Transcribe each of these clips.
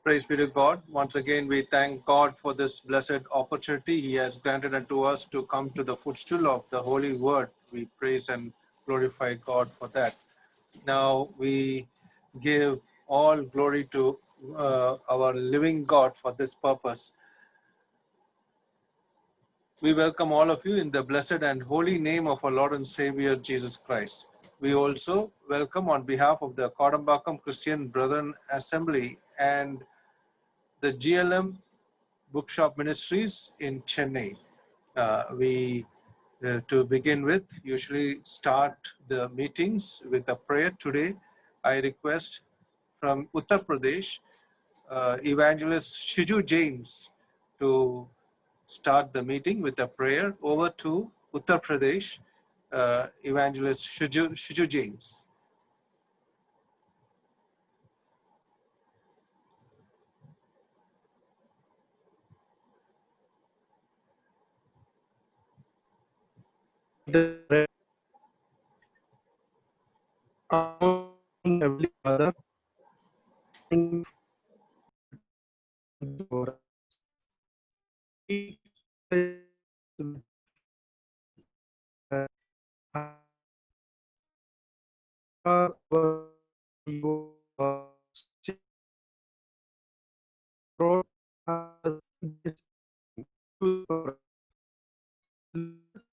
Praise be to God. Once again, we thank God for this blessed opportunity He has granted unto us to come to the footstool of the Holy Word. We praise and glorify God for that. Now we give all glory to our living God for this purpose. We welcome all of you in the blessed and holy name of our Lord and Savior Jesus Christ. We also welcome on behalf of the Kodambakkam Christian Brethren Assembly and the GLM Bookshop Ministries in Chennai. To begin with, usually start the meetings with a prayer. Today, I request from Uttar Pradesh, Evangelist Shiju James to start the meeting with a prayer. Over to Uttar Pradesh, Evangelist Shiju James. Heavenly Father,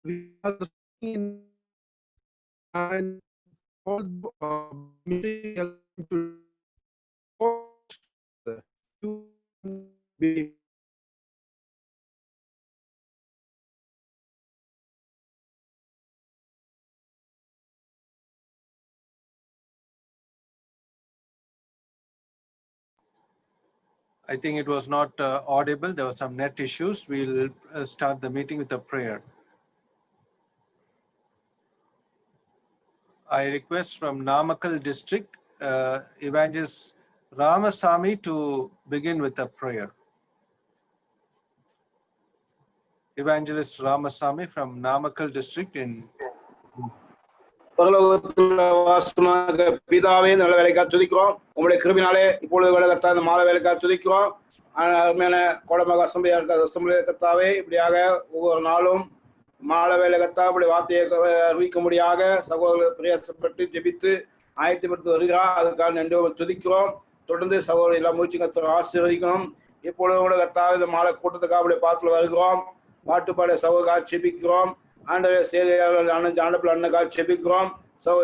we are in and all material to be I think it was not audible. There were some net issues. We'll start the meeting with a prayer. I request from Namakkal district, Evangelist Ramasamy to begin with a prayer. Evangelist Ramasamy from Namakkal district in பிதாவே நல்ல வேலைக்காக துதிக்கிறோம். உங்களுடைய கிருபினாலே இப்பொழுது வேலைக்கத்தா இந்த மாலை வேலைக்காக துதிக்கிறோம். அருமையான கோடமாக அசம்பிளியாவே இப்படியாக ஒவ்வொரு நாளும் மாலை வேலைக்கத்தா இப்படி வார்த்தையை அறிவிக்கும்படியாக சகோதரர்கள் பிரயாசப்பட்டு ஜெபித்து ஆயத்தப்படுத்தி வருகிறார். அதுக்காக நன்றி துதிக்கிறோம். தொடர்ந்து சகோதரர் எல்லாம் முயற்சி கத்தரை ஆசீர்வதிக்கணும். இப்பொழுது கூட கத்தா இந்த மாலை கூட்டத்துக்காக அப்படி பார்த்து வருகிறோம். பாட்டுப்பாட சகோதரக்காக ஜெபிக்கிறோம். ஆண்டவர் செய்தியாளர்கள் ஆண்டப்பில் அண்ணனுக்காக ஜெபிக்கிறோம்.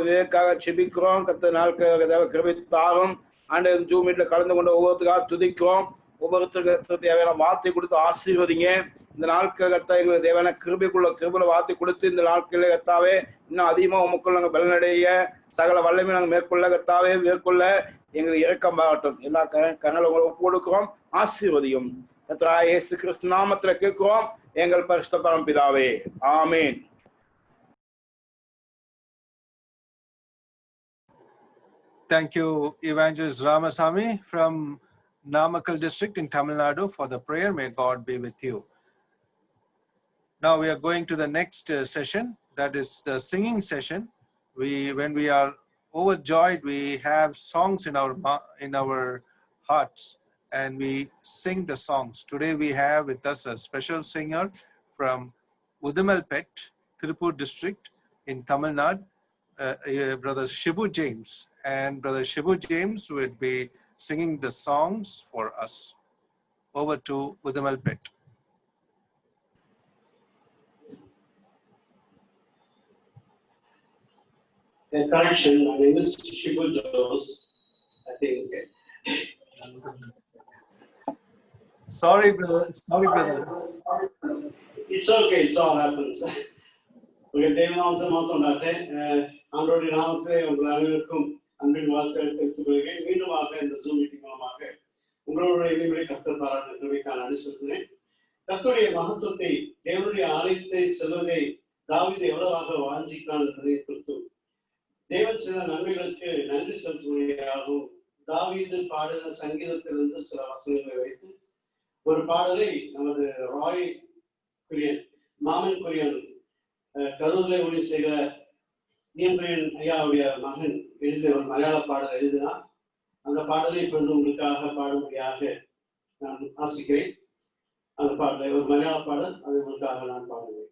விவேக்காக ஜெபிக்கிறோம். கத்த நாட்கள் கிருபித்தாகும். ஆண்டவர் ஜூம் மீட்ல கலந்து கொண்ட ஒவ்வொருத்தருக்காக துதிக்கிறோம். ஒவ்வொருத்தருக்கு தேவையான வார்த்தை கொடுத்து ஆசீர்வதிங்க. இந்த நாட்கள் கத்தா எங்களுக்கு தேவையான கிருபைக்குள்ள வார்த்தை கொடுத்து இந்த நாட்களே கத்தாவே இன்னும் அதிகமாக உமக்குள்ள நாங்கள் பலனடைய சகல வல்லமை நாங்கள் மேற்கொள்ள கத்தாவே மேற்கொள்ள எங்களுக்கு இரக்கம் பாகட்டும். எல்லா கரங்களை உங்களை ஒப்பு கொடுக்கிறோம். ஆசீர்வதியும் கத்தா இயேசு கிறிஸ்து நாமத்துல கேட்கிறோம் எங்கள் பரிசுத்த பரம்பிதாவே. ஆமீன். Thank you, Evangelist Ramasamy from Namakkal district in Tamil Nadu for the prayer. May God be with you. Now we are going to the next session, that is the singing session. When we are overjoyed, we have songs in our hearts and we sing the songs. Today we have with us a special singer from Udumalpet, Tirupur district in Tamil Nadu, Brother Shibu James. And Brother Shibu James will be singing the songs for us. Over to Udumalpet. Correction, my name is Shibu James. I think. Sorry, brother. It's okay. It all happens. Okay, தேவநாமத்தை மாத்தோண்டாட்டேன். ஆண்டோடைய நாமத்தை உங்கள் அனைவருக்கும் அன்பின் வாழ்த்துக்களை தெரிவித்துக் கொள்கிறேன். மீண்டுமாக இந்த ஜூம் மீட்டிங் மூலமாக உங்களோட இனிமேல் கர்த்தர் பாராட்டு கிருபைக்கான அனுசரித்தேன். கர்த்தருடைய மகத்துவத்தை தேவனுடைய ஆலயத்தை செல்வதை தாவீது எவ்வளவாக வாஞ்சிக்கிறான் என்பதை குறித்து தேவன் செய்த நன்மைகளுக்கு நன்றி செலுத்துவதாகவும் தாவீது பாடின சங்கீதத்திலிருந்து சில வசனங்களை வைத்து ஒரு பாடலை நமது ராய் குரியன் மாமன் குரியன் கரூரிலே ஒளி செய்கிற குரியன் ஐயாவுடைய மகன் எழுதிய ஒரு மலையாள பாடல் எழுதினார். அந்த பாடலை இப்பொழுது உங்களுக்காக பாடும்படியாக நான் ஆசிக்கிறேன். அந்த பாடலை ஒரு மலையாள பாடல், அது உங்களுக்காக நான் பாடுவேன்.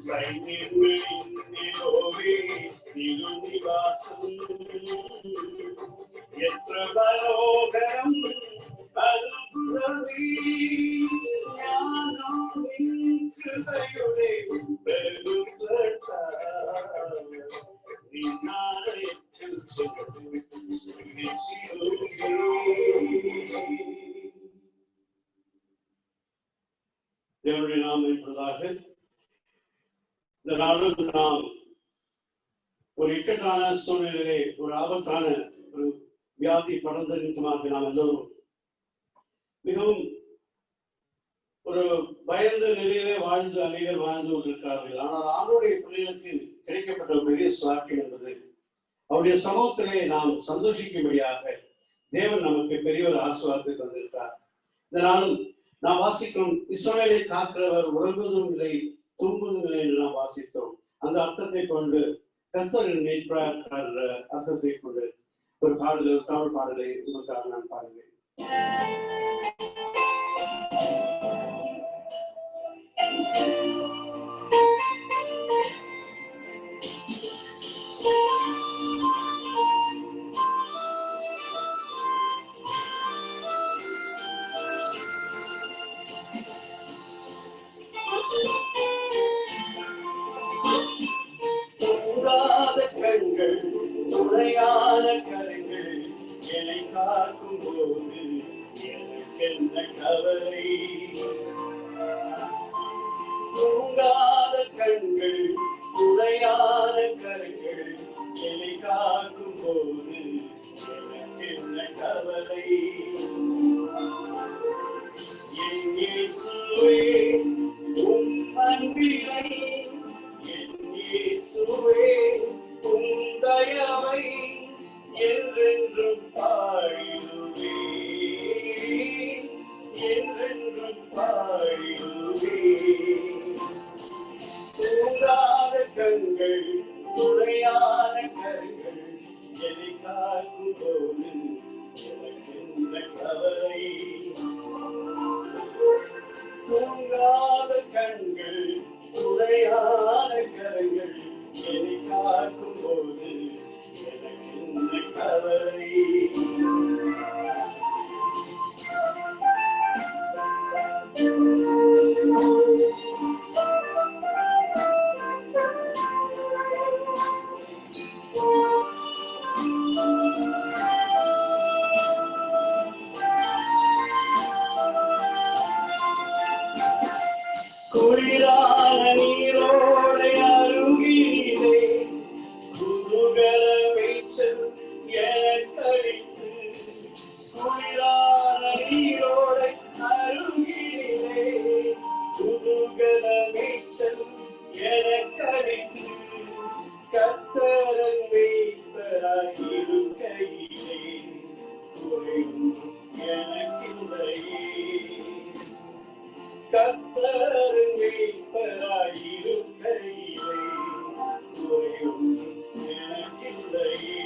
சைன்யங்களின் யெகோவே திருநிவாசம் எത്ര മനോഹരം അത്ഭുതമേ ജ്ഞാനോനിൻ കൃപയുടെ ബഹുത്വത്താൽ നിന്നാരേറ്റു സ്തുതിച്ചിടുകേ. தேவனுடைய நாமம் என்பதாக இந்த நாளும் நாம் ஒரு இக்கட்டான சூழ்நிலையிலே ஒரு ஆபத்தான ஒரு வியாதி படர்ந்த நிமித்தமாக நாம் எல்லோரும் மிகவும் ஒரு பயந்த நிலையிலே வாழ்ந்து அநேகர் வாழ்ந்து கொண்டிருக்கிறார்கள். ஆனால் ஆண்டவருடைய பிள்ளைகளுக்கு கிடைக்கப்பட்ட ஒரு பெரிய சாட்சியம் என்பது அவருடைய சமூகத்திலே நாம் சந்தோஷிக்கும்படியாக தேவன் நமக்கு பெரிய ஒரு ஆசீர்வாதத்தை தந்திருக்கிறார். இதனாலும் நாம் வாசிக்கிறோம், இஸ்ரவேலை காக்கிறவர் உறங்குவதும் இல்லை தூங்குவதும் இல்லை என்று நாம் வாசித்தோம். அந்த அர்த்தத்தை கொண்டு கர்த்தரின் மீட்பர் அர்த்தத்தை கொண்டு ஒரு பாடல், தமிழ் பாடலை உங்களுக்காக நான் பாடுகிறேன். கண்கள் துணையான கரங்கள் என்னை காக்கும் போது எனக்கென்ன கவலை. தூங்காத கண்கள் துணையான கரங்கள் என்னை காக்கும் போது எனக்கென்ன கவலை. என் இயேசுவே உம் அன்பினை, என் இயேசுவே உம் தயவை என்றென்றும் பாடிடுவே, என்றென்றும் பாடிடுவே. தூங்காத கண்கள் துணையான கரங்கள் என்னை காக்கும் போது எனக்கென்ன கவலை. தூங்காத கண்கள் துணையான கரங்கள் என்னை காக்கும் போது எனக்கென்ன கவலை. குளிரான நீரோடை அருகிலே குதூகல மேய்ச்சல் எனக்களித்து, குளிரான நீரோடை அருகிலே குதூகல மேய்ச்சல் எனக்களித்து, கர்த்தரன் மேய்ப்பராயிருக்கையிலே குறையொன்றும் எனக்கில்லையே. கர்த்தரின் மேய்ப்பராயிருக்கையிலே குறையொன்றும் எனக்கில்லையே,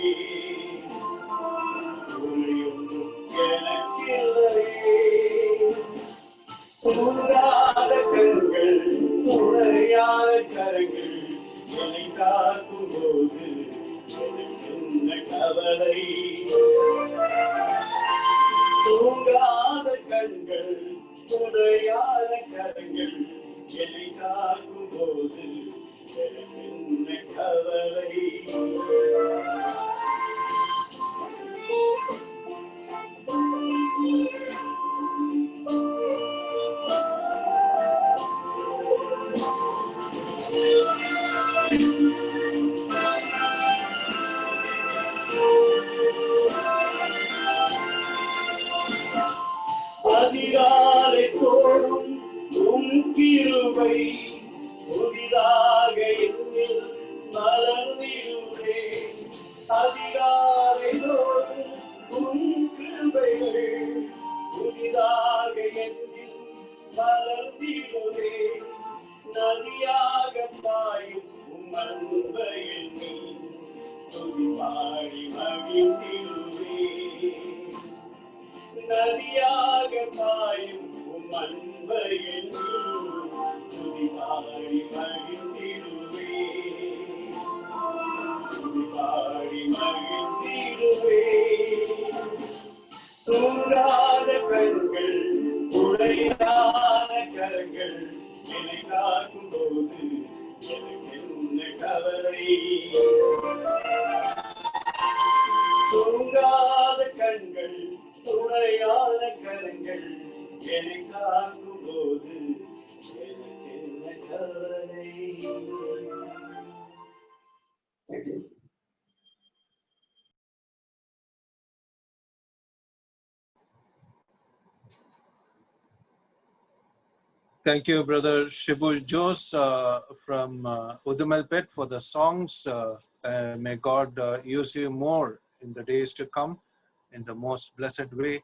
குறையொன்றும் எனக்கில்லையே. தூங்காத கண்கள் துணையான கரங்கள் என்னை காக்கும் போது எனக்கென்ன கவலை. தூங்காத கண்கள் துணையான கரங்கள் என்னை காக்கும் போது எனக்கென்ன கவலை. அதிகாலை தோறும் உம் கிருபை புதிதாக என்னில் மலர்ந்திடுவே. அதிகாலை தோறும் உம் கிருபைகள் புதிதாக என்னில் மலர்ந்திடுவே. நதியாக பாயும் உம் அன்பை எண்ணி துதி பாடி மகிழ்ந்திடுவே. நதியாக பாயும் உம் அன்பை எண்ணி துதி பாடி மகிழ்ந்திடுவே. தூங்காத கண்கள் உடையாத கரங்கள் என்னை காக்கும் போது எனக்கு என்ன கவலை தூங்காத கண்கள் உடையாத கரங்கள் என்னை காக்கும் போது எனக்கு என்ன கவலை. Thank you. Thank you, Brother Shibu Jos from Udumalpet for the songs. May God use you more in the days to come in the most blessed way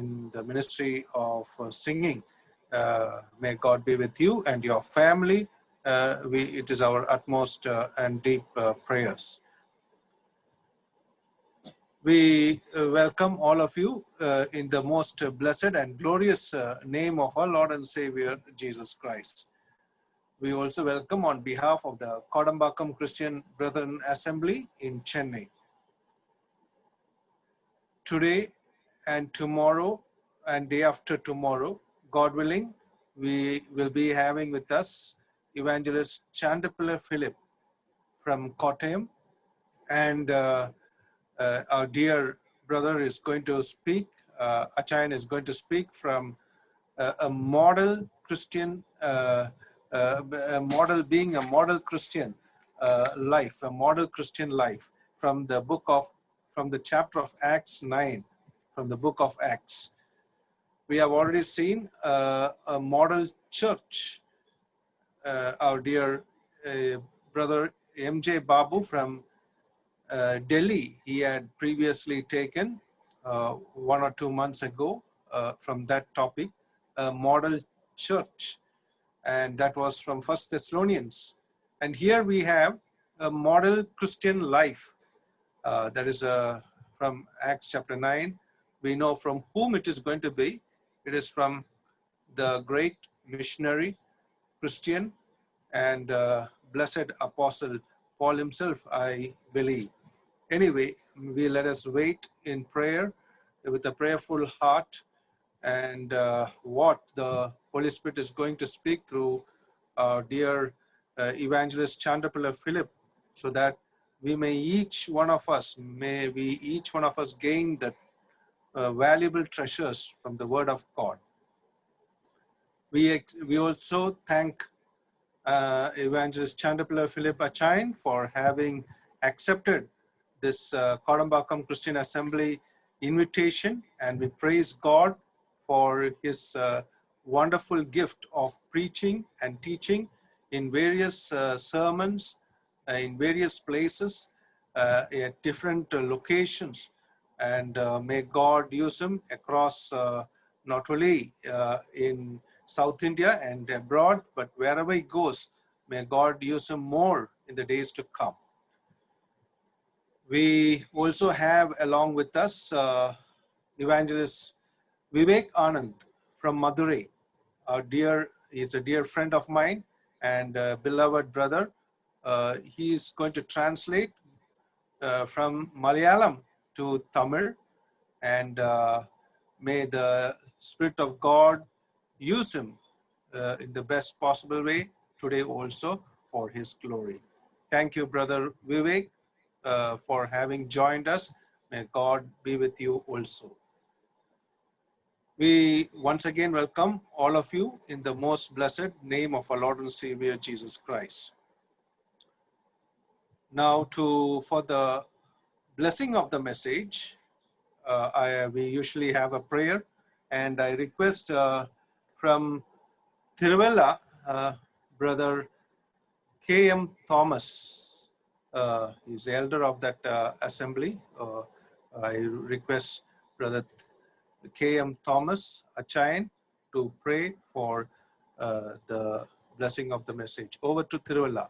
in the ministry of singing. May God be with you and your family. It is our utmost and deep prayers. We welcome all of you in the most blessed and glorious name of our Lord and Savior, Jesus Christ. We also welcome on behalf of the Kodambakam Christian Brethren Assembly in Chennai. Today and tomorrow and day after tomorrow, God willing, we will be having with us Evangelist Chandapilla Philip from Kottayam, and our dear brother is going to speak, Achayan is going to speak from a model Christian, a model being a model Christian life, a model Christian life from the chapter of Acts 9, from the book of Acts. We have already seen a model church. Our dear brother MJ Babu from Delhi, he had previously taken 1 or 2 months ago from that topic, a model church, and that was from 1 Thessalonians. And here we have a model Christian life. That is from Acts chapter 9. We know from whom it is going to be. It is from the great missionary, Christian, and blessed apostle Paul himself, I believe. Anyway, we let us wait in prayer with a prayerful heart and what the Holy Spirit is going to speak through our dear evangelist Chandapilla Philip, so that we may each one of us gain the valuable treasures from the Word of God. We also thank Evangelist Chandapilla Philip Achayan for having accepted this Kodambakam Christian Assembly invitation, and we praise God for his wonderful gift of preaching and teaching in various sermons in various places at different locations, and may God use him across not only in South India and abroad, but wherever he goes, may God use him more in the days to come. We also have along with us Evangelist Vivek Anand from Madurai. He's a dear friend of mine and a beloved brother. He is going to translate from Malayalam to Tamil, and may the Spirit of God use him in the best possible way today also for his glory. Thank you, Brother Vivek, for having joined us. May God be with you also. We once again welcome all of you in the most blessed name of our Lord and Savior, Jesus Christ. Now for the blessing of the message, we usually have a prayer, and I request from Tiruvalla, Brother K.M. Thomas. He's the elder of that assembly. I request Brother K.M. Thomas Achayan to pray for the blessing of the message. Over to Tiruvalla.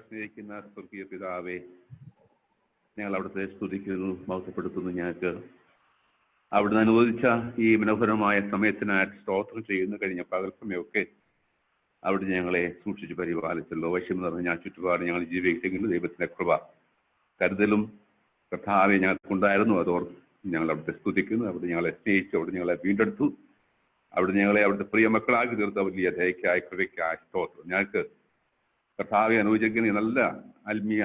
സ്നേഹിക്കുന്ന സ്വർഗീയ പിതാവേ, ഞങ്ങൾ അവിടുത്തെ സ്തുതിക്കുന്നു, മഹത്വപ്പെടുത്തുന്നു. ഞങ്ങൾക്ക് അവിടുന്ന് അനുവദിച്ച ഈ മനോഹരമായ സമയത്തിനായിട്ട് സ്തോത്രം ചെയ്യുന്ന കഴിഞ്ഞ പകൽ സമയമൊക്കെ അവിടുന്ന് ഞങ്ങളെ സൂക്ഷിച്ച് പരിപാലിച്ചല്ലോ. വശ്യം നിറഞ്ഞ ഞാൻ ചുറ്റുപാട് ഞങ്ങൾ ജീവിക്കുന്ന ദൈവത്തിന്റെ കൃപ കരുതലും കർത്താവെ ഞങ്ങൾക്കുണ്ടായിരുന്നു. അതോർത്ത് ഞങ്ങൾ അവിടുത്തെ സ്തുതിക്കുന്നു. അവിടെ ഞങ്ങളെ സ്നേഹിച്ചു, അവിടെ ഞങ്ങളെ വീണ്ടെടുത്തു, അവിടെ ഞങ്ങളെ അവിടുത്തെ പ്രിയ മക്കളാക്കി തീർത്ത വലിയ ദയക്കായി കൃപയ്ക്കായി സ്തോത്രം. ഞങ്ങൾക്ക് കർത്താവെ അനുവദിക്കുന്ന നല്ല ആത്മീയ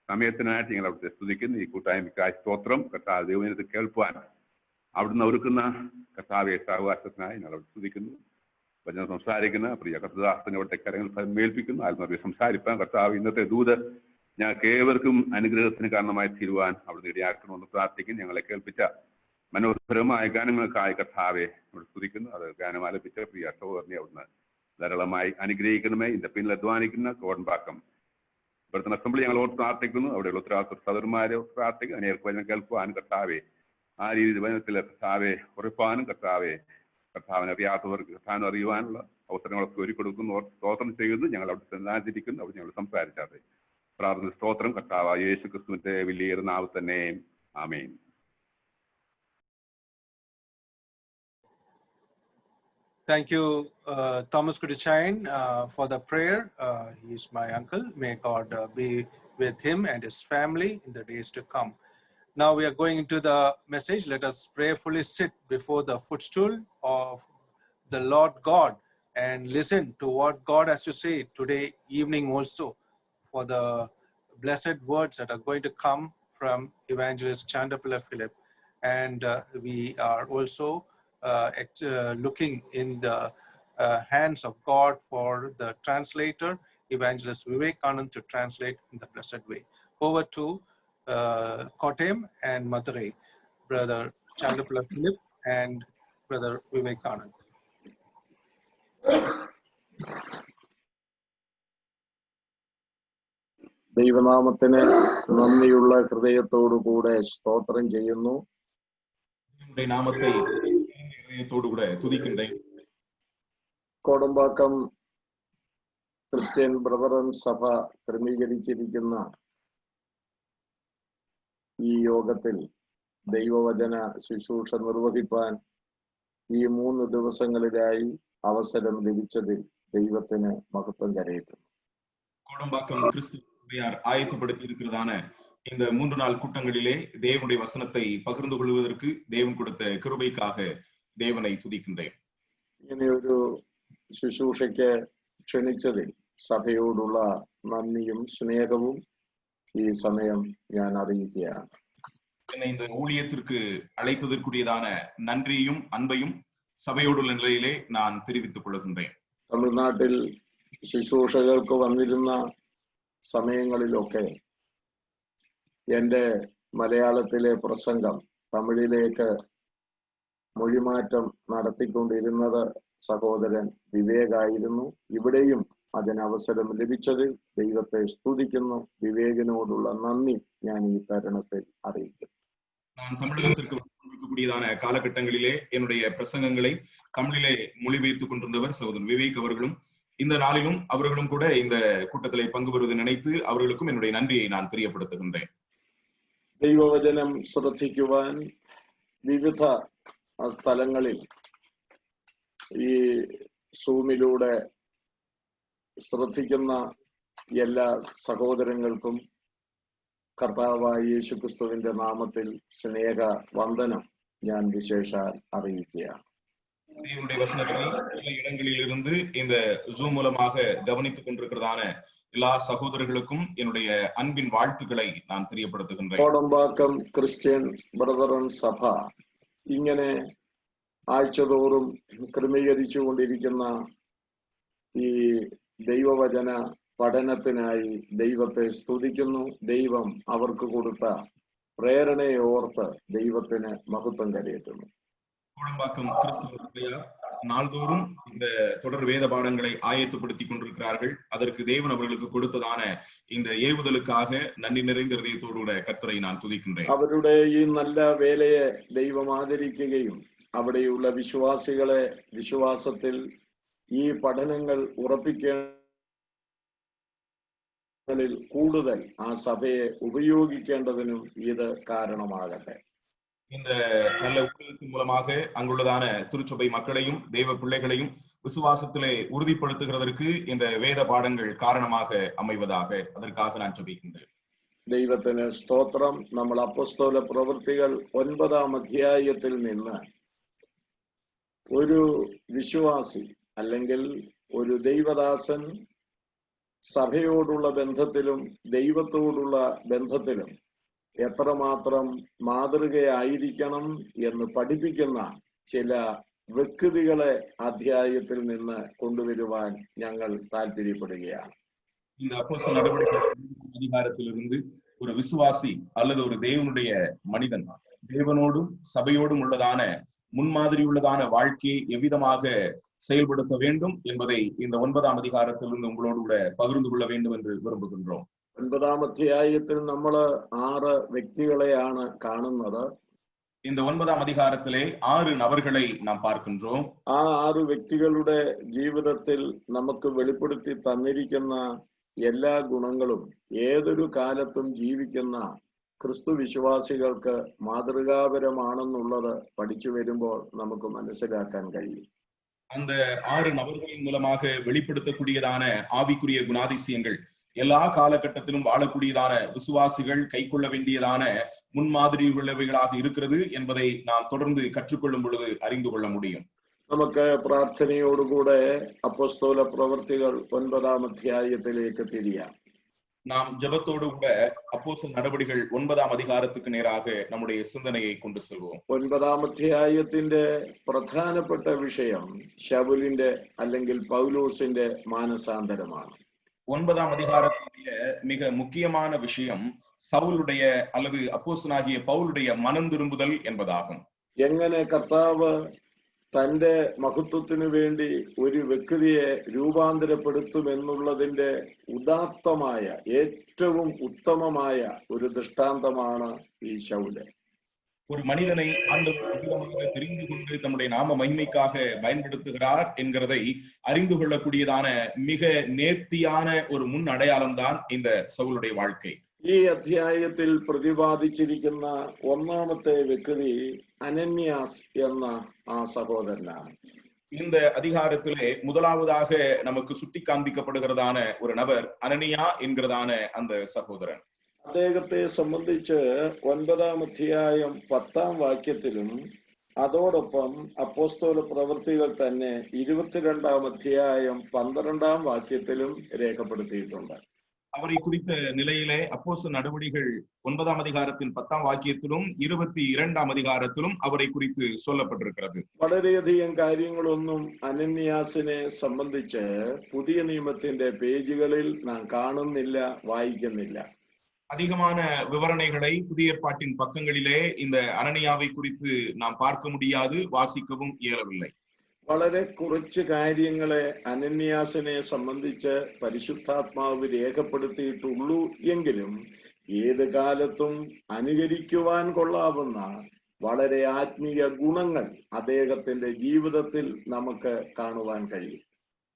സമയത്തിനായിട്ട് ഞങ്ങൾ അവിടുത്തെ സ്തുതിക്കുന്നു. ഈ കൂട്ടായ്മയ്ക്കായി സ്തോത്രം. കർത്താവ് ദൈവജനത്തെ കേൾക്കുവാൻ അവിടുന്ന് ഒരുക്കുന്ന കർത്താവെ സാവകാശത്തിനായി ഞങ്ങൾ അവിടെ സ്തുതിക്കുന്നു. വചനം സംസാരിക്കുന്ന പ്രിയ കർത്തദാസനെ അവിടുത്തെ കരങ്ങൾ മേൽപ്പിക്കുന്നു. ആത്മാവെ സംസാരിപ്പാൻ കർത്താവ് ഇന്നത്തെ ദൂത് ഞങ്ങൾക്ക് ഏവർക്കും അനുഗ്രഹത്തിന് കാരണമായി തീരുവാൻ അവിടുന്ന് ഇടയാക്കണമെന്ന് പ്രാർത്ഥിക്കുന്നു. ഞങ്ങളെ കേൾപ്പിച്ച മനോഹരമായ ഗാനങ്ങൾക്കായി കർത്താവെ അവിടെ സ്തുതിക്കുന്നു. അത് ഗാനം ആലപിച്ച പ്രിയ സഹോദരനെ അവിടുന്ന് ധാരാളമായി അനുഗ്രഹിക്കണമേ. ഇതിന്റെ പിന്നിൽ അധ്വാനിക്കുന്ന കോടമ്പാക്കം ഇവിടുത്തെ അസംബ്ലി ഞങ്ങൾ ഓർത്ത് പ്രാർത്ഥിക്കുന്നു. അവിടെയുള്ള ഉത്തരവാദിത്വ സഹോദരന്മാരെ പ്രാർത്ഥിക്കുന്നു. അനേർക്ക് വചനം കേൾക്കുവാനും കർത്താവെ ആ രീതിയിൽ വചനത്തിൽ കർത്താവെ ഉറപ്പാനും കർത്താവിനെ അറിയാത്തവർക്ക് കർത്താവിനെ അറിയുവാനുള്ള അവസരങ്ങളൊക്കെ ഒരുക്കൊടുക്കുന്നു. സ്തോത്രം ചെയ്യുന്നു. ഞങ്ങൾ അവിടെ സന്നാചരിക്കുന്നു. അവിടെ ഞങ്ങൾ സംസാരിച്ചാതെ പ്രാർത്ഥന സ്തോത്രം കർത്താവ് യേശു ക്രിസ്തുവിന്റെ വലിയ നാമത്തിൽ തന്നെ ആമേൻ. Thank you, Thomas Kudichain, for the prayer. He is my uncle. May God be with him and his family in the days to come. Now we are going into the message. Let us prayerfully sit before the footstool of the Lord God and listen to what God has to say today evening also, for the blessed words that are going to come from Evangelist Chandapala Philip. And we are also looking in the hands of God for the translator, Evangelist Vivekanand, to translate in the blessed way. Over to Kottayam and Madurai, Brother Chandapala Philip and Brother Vivekanand. ദൈവനാമത്തിന് നന്ദിയുള്ള ഹൃദയത്തോടുകൂടെ സ്തോത്രം ചെയ്യുന്നു. നാമത്തെ ഹൃദയത്തോടുകൂടെ തുതിക്കുന്നേൻ. Kodambakkam Christian brethren സഭ ക്രമീകരിച്ചിരിക്കുന്ന ഈ യോഗത്തിൽ ദൈവവചന ശുശ്രൂഷ നിർവഹിപ്പാൻ ഈ 3 ദിവസങ്ങളിലായി അവസരം ലഭിച്ചതിൽ ദൈവത്തിന് മഹത്വം കരയറ്റുന്നു. கோடம்பாக்கம் கிறிஸ்துவ ஆயத்தப்படுத்தி இருக்கிறதான இந்த 3 நாள் கூட்டங்களிலே தேவனுடைய வசனத்தை பகிர்ந்து கொள்வதற்கு தேவன் கொடுத்த கிருபைக்காக தேவனை துதிக்கின்றேன். ഇങ്ങനെയൊരു ശുശ്രൂഷയ്ക്ക് ക്ഷണിച്ചതിൽ സഭയോടുള്ള നന്ദിയും സ്നേഹവും ഈ സമയം ഞാൻ അറിയിക്കുകയാണ്. என்னை இந்த ஊழியத்திற்கு அழைத்ததற்குரியதான நன்றியும் அன்பையும் സഭയോടുള്ള നിലയിലെ ഞാൻ தெரிவித்துக் കൊള്ളുகின்றேன். തമിഴ്നാട്ടിൽ ശുശ്രൂഷകൾക്ക് വന്നിരുന്ന സമയങ്ങളിലൊക്കെ എൻ്റെ മലയാളത്തിലെ പ്രസംഗം തമിഴിലേക്ക് മൊഴിമാറ്റം നടത്തിക്കൊണ്ടിരുന്നത് സഹോദരൻ വിവേകായിരുന്നു. ഇവിടെയും അതിനവസരം ലഭിച്ചതിൽ ദൈവത്തെ സ്തുതിക്കുന്നു. വിവേകിനോടുള്ള നന്ദി ഞാൻ ഈ തരുണത്തിൽ അറിയിക്കുന്നു. நான் தமிழகத்திற்கு இருக்கக்கூடியதான காலகட்டங்களிலே என்னுடைய பிரசங்கங்களை தமிழிலே மொழிபெயர்த்துக் கொண்டிருந்தவர் சகோதரன் விவேக் அவர்களும் இந்த நாளிலும் அவர்களும் கூட இந்த கூட்டத்திலே பங்கு பெறுவதை நினைத்து அவர்களுக்கும் என்னுடைய நன்றியை நான் தெரியப்படுத்துகின்றேன். ദൈവവചനം ശ്രദ്ധിക്കുവാൻ വിവിധ സ്ഥലങ്ങളിൽ ഈ സൂമിലൂടെ ശ്രദ്ധിക്കുന്ന എല്ലാ സഹോദരങ്ങൾക്കും കർത്താവായ യേശുക്രിസ്തുവിന്റെ നാമത്തിൽ സ്നേഹ വന്ദനം ഞാൻ വിശേഷാൽ അറിയിക്കുകയാണ്. தேவனுடைய வசனத்தை பல இடங்களில் இருந்து இந்த ஜூம் மூலமாக கவனித்துக் கொண்டிருக்கிறதான எல்லா சகோதரர்களுக்கும் என்னுடைய அன்பின் வாழ்த்துக்களை நான் தெரியப்படுத்துகின்றேன். കോടമ്പാക്കം ക്രിസ്ത്യൻ ബ്രദറൻ സഭ ഇങ്ങനെ ആഴ്ചതോറും ക്രമീകരിച്ചു കൊണ്ടിരിക്കുന്ന ഈ ദൈവവചന പഠനത്തിനായി ദൈവത്തെ സ്തുതിക്കുന്നു. ദൈവം അവർക്ക് കൊടുത്ത പ്രേരണയെ ഓർത്ത് ദൈവത്തിന് മഹത്വം കരയറ്റുന്നു. கோடம்பாக்கம் கிறிஸ்துவ சபையார் நாள்தோறும் இந்த தொடர் வேத பாடங்களை ஆயத்தப்படுத்தி கொண்டிருக்கிறார்கள். அதற்கு தேவன் அவர்களுக்கு கொடுத்ததான இந்த ஏவுதலுக்காக நன்றி நிறைந்த ഹൃദയത്തോടുകൂടെ കർത്തரை நான் തുതിக்கின்றேன். അവരുടെ ഈ നല്ല വേലയെ ദൈവം ആദരിക്കുകയും അവിടെയുള്ള വിശ്വാസികളെ വിശ്വാസത്തിൽ ഈ പഠനങ്ങൾ ഉറപ്പിക്കുന്നതിൽ കൂടുതൽ ആ സഭയെ ഉപയോഗിക്കേണ്ടതിനും ഇത് കാരണമാകട്ടെ. இந்த நல்ல ஊழியத்தின் மூலமாக அங்குள்ளதான திருச்சபை மக்களையும் தேவ பிள்ளைகளையும் விசுவாசத்திலே உறுதிப்படுத்துகிறதற்கு இந்த வேத பாடங்கள் காரணமாக அமைவதாக அதற்காக நான் ஜெபிக்கின்றேன். ദൈവത്തിന് സ്തോത്രം. നമ്മൾ അപ്പോസ്തല പ്രവൃത്തികൾ 9-ാം അധ്യായത്തിൽ നിന്ന് ഒരു വിശ്വാസി അല്ലെങ്കിൽ ഒരു ദൈവദാസൻ സഭയോടുള്ള ബന്ധത്തിലും ദൈവത്തോടുള്ള ബന്ധത്തിലും എത്രമാത്രം മാതൃകയായിരിക്കണം എന്ന് പഠിപ്പിക്കുന്ന ചില വ്യക്തികളെ അധ്യായത്തിൽ നിന്ന് കൊണ്ടുവരുവാൻ ഞങ്ങൾ താല്പര്യപ്പെടുകയാണ്. இந்த அப்போஸ்தல நடவடிக்கைகள் அதிகாரத்திலிருந்து ஒரு விசுவாசி அல்லது ஒரு தேவனுடைய மனிதன் தேவனோடும் சபையோடும் உள்ளதான முன்மாதிரி உள்ளதான வாழ்க்கையை எவ்விதமாக செயல்படுத்த வேண்டும் என்பதை இந்த 9-ാം அதிகாரத்திலிருந்து உங்களோடு கூட பகிர்ந்து கொள்ள வேண்டும் என்று விரும்புகின்றோம். 9-ാം അധ്യായത്തിൽ നമ്മൾ 6 വ്യക്തികളെയാണ് കാണുന്നത്. இந்த 9-ാം அதிகாரத்திலே 6 நபர்களை நாம் பார்க்கின்றோம். ആ 6 വ്യക്തികളുടെ ജീവിതത്തിൽ നമുക്ക് വെളിപ്പെടുത്തി തന്നിരിക്കുന്ന എല്ലാ ഗുണങ്ങളും ഏതൊരു കാലത്തും ജീവിക്കുന്ന ക്രിസ്തു വിശ്വാസികൾക്ക് മാതൃകാപരമാണെന്നുള്ളത് പഠിച്ചു വരുമ്പോൾ നമുക്ക് മനസ്സിലാക്കാൻ കഴിയും. அந்த 6 நபர்களின் மூலமாக வெளிப்படுத்தக்கூடியதான ஆவிக்குரிய குணாதிசயங்கள் எல்லா காலகட்டத்திலும் வாழக்கூடியதான விசுவாசிகள் கைக்கொள்ள வேண்டியதான முன்மாதிரி உள்ளவைகளாக இருக்கிறது என்பதை நாம் தொடர்ந்து கற்றுக்கொள்ளும் பொழுது அறிந்து கொள்ள முடியும். നമുക്ക് പ്രാർത്ഥനയോടുകൂടെ അപ്പോസ്തല പ്രവൃത്തികൾ 9-ാം അധ്യായത്തിലേക്ക് തിരിയാം. நாம் ஜெபத்தோடு கூட அப்போஸ்தல நடவடிக்கைகள் 9-ാം அதிகாரத்துக்கு நேராக நம்முடைய சிந்தனையை கொண்டு செல்வோம். 9-ാം അധ്യായത്തിന്റെ പ്രധാനപ്പെട്ട വിഷയം ശൗലിന്റെ അല്ലെങ്കിൽ പൗലോസിന്റെ മാനസാന്തരമാണ്. 9-ാം அதிகாரத்தினுடைய மிக முக்கியமான விஷயம் சவுலுடைய அல்லது அப்போஸ்தலனாகிய பவுலுடைய மனம் திரும்புதல் என்பதாகும். എങ്ങനെ കർത്താവ് തന്റെ മഹത്വത്തിനു വേണ്ടി ഒരു വ്യക്തിയെ രൂപാന്തരപ്പെടുത്തുമെന്നുള്ളതിന്റെ ഉദാത്തമായ ഏറ്റവും ഉത്തമമായ ഒരു ദൃഷ്ടാന്തമാണ് ഈ ശൗല്. ஒரு மனிதனை ஆண்டவர் விதமாக தெரிந்து கொண்டு தம்முடைய நாம மகிமைக்காக பயன்படுத்துகிறார் என்கிறதை அறிந்து கொள்ளக்கூடியதான மிக நேர்த்தியான ஒரு முன் அடையாளம் தான் இந்த சவுலுடைய வாழ்க்கை. ഈ അധ്യായത്തിൽ പ്രതിപാദിച്ചിരിക്കുന്ന ഒന്നാമത്തെ വ്യക്തി അനന്യാസ് എന്ന ആ സഹോദരനാണ്. இந்த அதிகாரத்திலே முதலாவதாக நமக்கு சுட்டி காண்பிக்கப்படுகிறதான ஒரு நபர் அனனியா என்கிறதான அந்த சகோதரன். അദ്ദേഹത്തെ സംബന്ധിച്ച് 9-ാം അധ്യായം 10-ാം വാക്യത്തിലും അതോടൊപ്പം അപ്പോസ്തല പ്രവൃത്തികൾ തന്നെ 22-ാം അധ്യായം 12-ാം വാക്യത്തിലും രേഖപ്പെടുത്തിയിട്ടുണ്ട്. அவரை குறித்த நிலையிலே அப்போஸ்தல நடவடிக்கைகள் 9-ாம் அதிகாரத்தின் 10-ாம் வாக்கியத்திலும் 22-ாம் அதிகாரத்திலும் அவரை குறித்து சொல்லப்பட்டிருக்கிறது. വളരെയധികം കാര്യങ്ങളൊന്നും അനന്യാസിനെ സംബന്ധിച്ച് പുതിയ നിയമത്തിന്റെ പേജുകളിൽ നാം കാണുന്നില്ല, വായിക്കുന്നില്ല. அதிகமான விவரணைகளை புதிய ஏற்பாட்டின் பக்கங்களிலே இந்த அனனியாவை குறித்து நாம் பார்க்க முடியாது, வாசிக்கவும் இயலவில்லை. വളരെ കുറച്ച് കാര്യങ്ങളെ അനന്യാസിനെ സംബന്ധിച്ച് പരിശുദ്ധാത്മാവ് രേഖപ്പെടുത്തിയിട്ടുള്ളൂ എങ്കിലും ഏത് കാലത്തും അനുകരിക്കുവാൻ കൊള്ളാവുന്ന വളരെ ആത്മീയ ഗുണങ്ങൾ അദ്ദേഹത്തിന്റെ ജീവിതത്തിൽ നമുക്ക് കാണുവാൻ കഴിയും.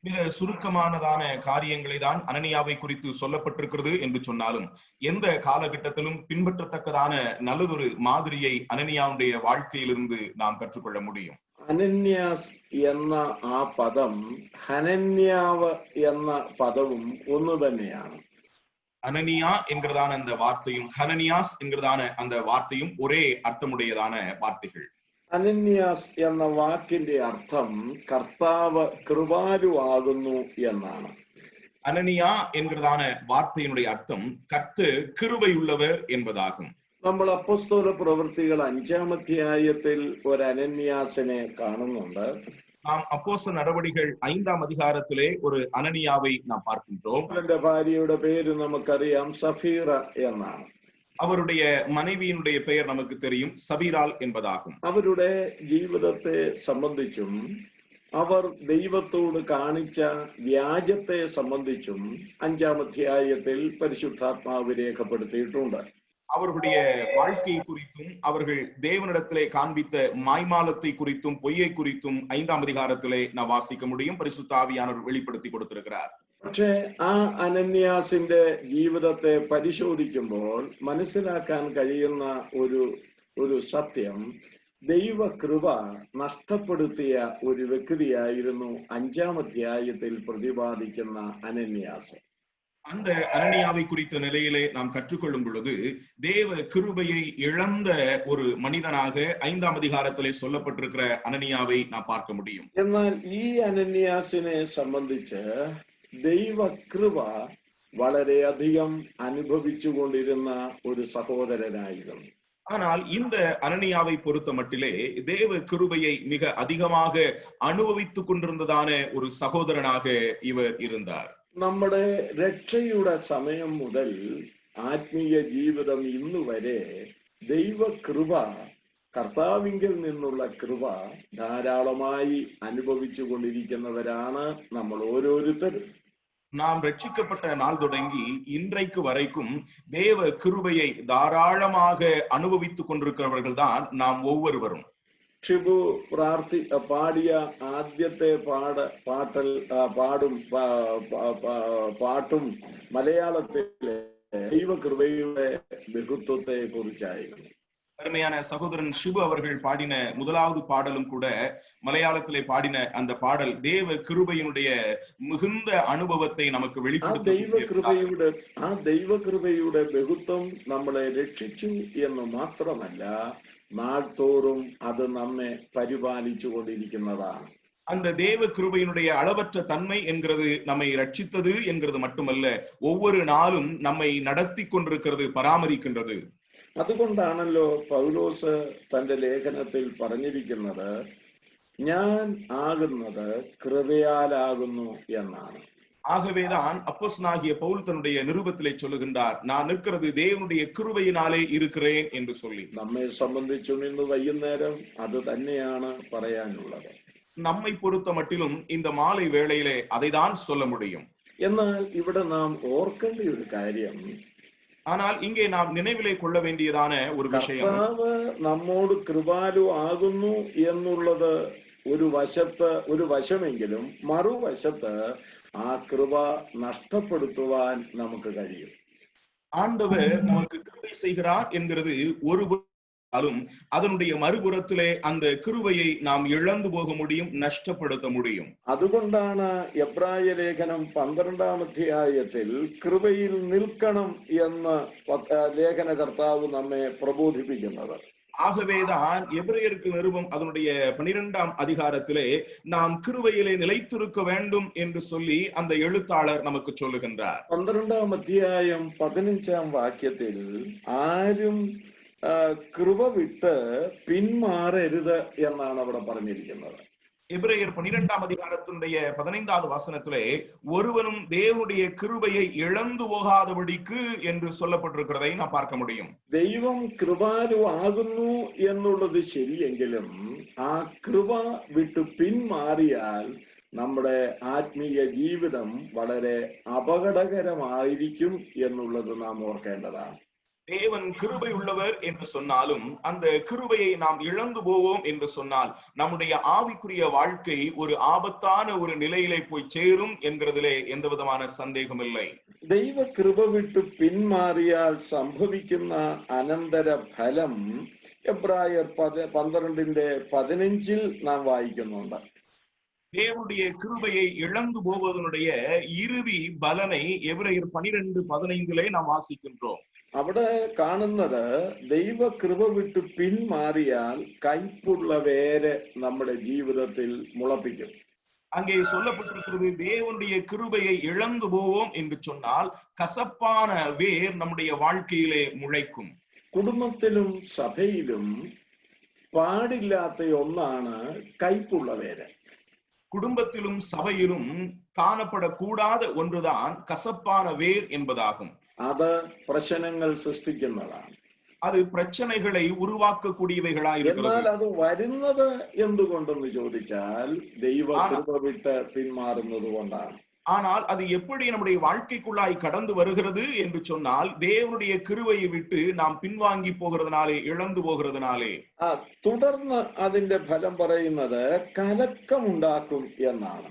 மிக சுருக்கமானதான காரியங்களை தான் அனனியாவை குறித்து சொல்லப்பட்டிருக்கிறது என்று சொன்னாலும் எந்த காலகட்டத்திலும் பின்பற்றத்தக்கதான நல்லதொரு மாதிரியை அனனியாவுடைய வாழ்க்கையிலிருந்து நாம் கற்றுக்கொள்ள முடியும். അനന്യാസ് എന്ന ആ പദം ഹനന്യാവ് എന്ന പദവും ഒന്നു തന്നെയാണ്. அனனியா என்கிறதான அந்த வார்த்தையும் ஹனனியாஸ் என்கிறதான அந்த வார்த்தையும் ஒரே அர்த்தமுடையதான வார்த்தைகள். അനന്യാസ് എന്ന വാക്കിന്റെ അർത്ഥം കർത്താവ് കൃപാലു ആകുന്നു എന്നാണ്. அனனியா என்கிறதான வார்த்தையினுடைய அர்த்தம் கர்த்தர் கிருபையுள்ளவர் என்பதாகும். നമ്മൾ അപ്പോസ്തല പ്രവൃത്തികൾ 5-ാം അധ്യായത്തിൽ ഒരു അനന്യാസിനെ കാണുന്നുണ്ട്. நாம் அப்போஸ்தல நடவடிக்கைகள் 5-ாம் அதிகாரத்திலே ஒரு அனனியாவை நாம் பார்க்கின்றோம். അവന്റെ ഭാര്യയുടെ പേര് നമുക്കറിയാം, സഫീറ എന്നാണ്. அவருடைய மனைவியினுடைய பெயர் நமக்கு தெரியும், சபீரால் என்பதாகும். അവരുടെ ജീവിതത്തെ സംബന്ധിച്ചും അവർ ദൈവത്തോട് കാണിച്ച വ്യാജത്തെ സംബന്ധിച്ചും 5-ാം അധ്യായത്തിൽ പരിശുദ്ധാത്മാവ് രേഖപ്പെടുത്തിയിട്ടുണ്ട്. அவர்களுடைய வாழ்க்கை குறித்தும் அவர்கள் தேவனிடத்திலே காண்பித்த மாய்மாலத்தை குறித்தும் பொய்யை குறித்தும் 5-ாம் அதிகாரத்திலே நாம் வாசிக்க முடியும். பரிசுத்த ஆவியானவர் வெளிப்படுத்தி கொடுத்திருக்கிறார். പക്ഷെ ആ അനന്യാസിന്റെ ജീവിതത്തെ പരിശോധിക്കുമ്പോൾ മനസ്സിലാക്കാൻ കഴിയുന്ന ഒരു ഒരു സത്യം, ദൈവകൃപ നഷ്ടപ്പെടുത്തിയ ഒരു വ്യക്തിയായിരുന്നു 5-ാം അധ്യായത്തിൽ പ്രതിപാദിക്കുന്ന അനന്യാസ്. அந்த அனனியாவை குறித்த நிலையிலே நாம் கற்றுக்கொள்ளும் பொழுது தேவ கிருபையை இழந்த ஒரு மனிதனாக 5-ாம் அதிகாரத்திலே சொல்லப்பட்டிருக்கிற அனனியாவை நாம் பார்க்க முடியும். എന്നാൽ ഈ അനന്യാസിനെ സംബന്ധിച്ച് ദൈവകൃപ വളരെയധികം അനുഭവിച്ചുകൊണ്ടിരുന്ന ഒരു സഹോദരനായിരുന്നു. ஆனால் இந்த அனனியாவை பொறுத்த மட்டிலே தேவ கிருபையை மிக அதிகமாக அனுபவித்துக் கொண்டிருந்ததான ஒரு சகோதரனாக இவர் இருந்தார். നമ്മുടെ രക്ഷയുടെ സമയം മുതൽ ആത്മീയ ജീവിതം ഇന്നു വരെ ദൈവകൃപ, കർത്താവിങ്കിൽ നിന്നുള്ള കൃപ ധാരാളമായി അനുഭവിച്ചു കൊണ്ടിരിക്കുന്നവരാണ് നമ്മൾ ഓരോരുത്തരും. நாம் ரட்சிக்கப்பட்ட நாள் தொடங்கி இன்றைக்கு வரைக்கும் தேவ கிருபையை தாராளமாக அனுபவித்துக் கொண்டிருக்கிறவர்கள் தான் நாம் ஒவ்வொருவரும். ഷിബു പാടിയ ആദ്യത്തെ പാട്ടും മലയാളത്തിലെ ദൈവകൃപയുടെ ബഹുത്വത്തെ കുറിച്ചായിരുന്നു. அருமையான சகோதரன் ஷிபு அவர்கள் பாடின முதலாவது பாடலும் கூட மலையாளத்திலே பாடின அந்த பாடல் தேவ கிருபையினுடைய மிகுந்த அனுபவத்தை நமக்கு வெளிப்படுத்த ആ ദൈവകൃപയുടെ ബഹുത്വം നമ്മളെ രക്ഷിച്ചു എന്ന് മാത്രമല്ല, നാൾതോറും അത് നമ്മെ പരിപാലിച്ചു കൊണ്ടിരിക്കുന്നതാണ്. அந்த தேவ கிருபையினுடைய அளவற்ற தன்மை என்கிறது நம்மை ரட்சித்தது என்கிறது மட்டுமல்ல, ஒவ்வொரு நாளும் நம்மை நடத்தி கொண்டிருக்கிறது, பராமரிக்கின்றது. അതുകൊണ്ടാണല്ലോ പൗലോസ് തന്റെ ലേഖനത്തിൽ പറഞ്ഞിരിക്കുന്നത്, ഞാൻ ആകുന്നത് കൃപയാലാകുന്നു എന്നാണ്. ஆகவேதான் அப்போஸ்தலனாகிய பவுல் தன்னுடைய நிருபத்திலே சொல்லுகின்றார், நான் நிற்கிறது தேவனுடைய கிருபையினாலே இருக்கிறேன் என்று சொல்லி. നമ്മെ സംബന്ധിച്ചും ഇന്ന് വൈകുന്നേരം അത് തന്നെയാണ് പറയാനുള്ളത്. நம்மை பொறுத்த மட்டிலும் இந்த மாலை வேளையிலே அதைதான் சொல்ல முடியும். എന്നാൽ ഇവിടെ നാം ഓർക്കേണ്ട ഒരു കാര്യം, ஆனால் இங்கே நாம் நினைவிலே கொள்ள வேண்டியதான ஒரு விஷயம், കർത്താവ് നമ്മോട് കൃപാലു ആകുന്നു എന്നുള്ളത് ഒരു വശമെങ്കിലും മറുവശത്ത് ആ കൃപ നഷ്ടപ്പെടുത്തുവാൻ നമുക്ക് കഴിയും. ஆண்டவர் நமக்கு கிருபை செய்கிறார் என்கிறது ஒரு அதனுடைய மறுபுறத்திலே அந்த கிருபையை நாம் இழந்து போக முடியும், நஷ்டப்படுத்த முடியும். അതുകൊണ്ടാണ് എബ്രായ ലേഖനം 12-ാം അധ്യായത്തിൽ കൃപയിൽ നിൽക്കണം എന്ന് ലേഖനകർത്താവ് നമ്മെ പ്രബോധിപ്പിക്കുന്നത്. ஆகவேதான் எபிரேயருக்கு நிருபம் அதனுடைய 12-ாம் அதிகாரத்திலே நாம் கிருபையிலே நிலைத்திருக்க வேண்டும் என்று சொல்லி அந்த எழுத்தாளர் நமக்கு சொல்லுகின்றார். 12-ാം അധ്യായം 15-ാം വാക്യത്തിൽ ആരും കൃപ വിട്ട് പിന്മാറരുത് എന്നാണ് അവിടെ പറഞ്ഞിരിക്കുന്നത്. எபிரேயர் 12-ாம் அதிகாரத்தினுடைய 15வது வசனத்திலே ஒருவனும் தேவனுடைய கிருபையை இழந்து போகாதபடிக்கு என்று சொல்லப்பட்டிருக்கிறதை நாம் பார்க்க முடியும். ദൈവം കൃപാലു ആകുന്നു എന്നുള്ളത് ശരിയെങ്കിലും ആ കൃപ വിട്ട് പിന്മാറിയാൽ നമ്മുടെ ആത്മീയ ജീവിതം വളരെ അപകടകരമായിരിക്കും എന്നുള്ളത് നാം ഓർക്കേണ്ടതാണ്. தேவன் கிருபை உள்ளவர் என்று சொன்னாலும் அந்த கிருபையை நாம் இழந்து போவோம் என்று சொன்னால் நம்முடைய ஆவிக்குரிய வாழ்க்கை ஒரு ஆபத்தான ஒரு நிலையிலே போய் சேரும் என்கிறதிலே எந்த விதமான சந்தேகம் இல்லை. ദൈവ കൃപ വിട്ട് പിന്മാറിയാൽ സംഭവിക്കുന്ന അനന്തര ഫലം എബ്രായർ 12-15 നാം വായിക്കുന്നുണ്ട്. தேவனுடைய கிருபையை இழந்து போவதனுடைய இறுதி பலனை எபிரேயர் 12:15 நாம் வாசிக்கின்றோம். അവിടെ കാണുന്നത് ദൈവ കൃപ വിട്ട് പിന്മാറിയാൽ കയ്പുള്ള വേര് നമ്മുടെ ജീവിതത്തിൽ മുളപ്പിക്കും. அங்கே சொல்லப்பட்டிருக்கிறது, தேவனுடைய கிருபையை இழந்து போவோம் என்று சொன்னால் கசப்பான வேர் நம்முடைய வாழ்க்கையிலே முளைக்கும். കുടുംബത്തിലും സഭയിലും പാടില്ലാത്ത ഒന്നാണ് കയ്പുള്ള വേര്. குடும்பத்திலும் சபையிலும் காணப்படக்கூடாத ஒன்றுதான் கசப்பான வேர் என்பதாகும். അത് പ്രശ്നങ്ങൾ സൃഷ്ടിക്കുന്നതാണ്. அது பிரச்சனைகளை உருவாக்கக்கூடியவைகளாயிருக்கிறது. എന്നാൽ അത് വരുന്നത് എന്തുകൊണ്ടെന്ന് ചോദിച്ചാൽ ദൈവ കൃപ വിട്ട് പിന്മാറുന്നത് കൊണ്ടാണ്. ஆனால் அது எப்படி நம்முடைய வாழ்க்கைக்குள்ளாய் கடந்து வருகிறது என்று சொன்னால் தேவனுடைய கிருபையை விட்டு நாம் பின்வாங்கி போகிறதுனாலே, இழந்து போகிறதுனாலே. തുടർന്ന് അതിന്റെ ഫലം പറയുന്നത് കലക്കമുണ്ടാക്കും എന്നാണ്.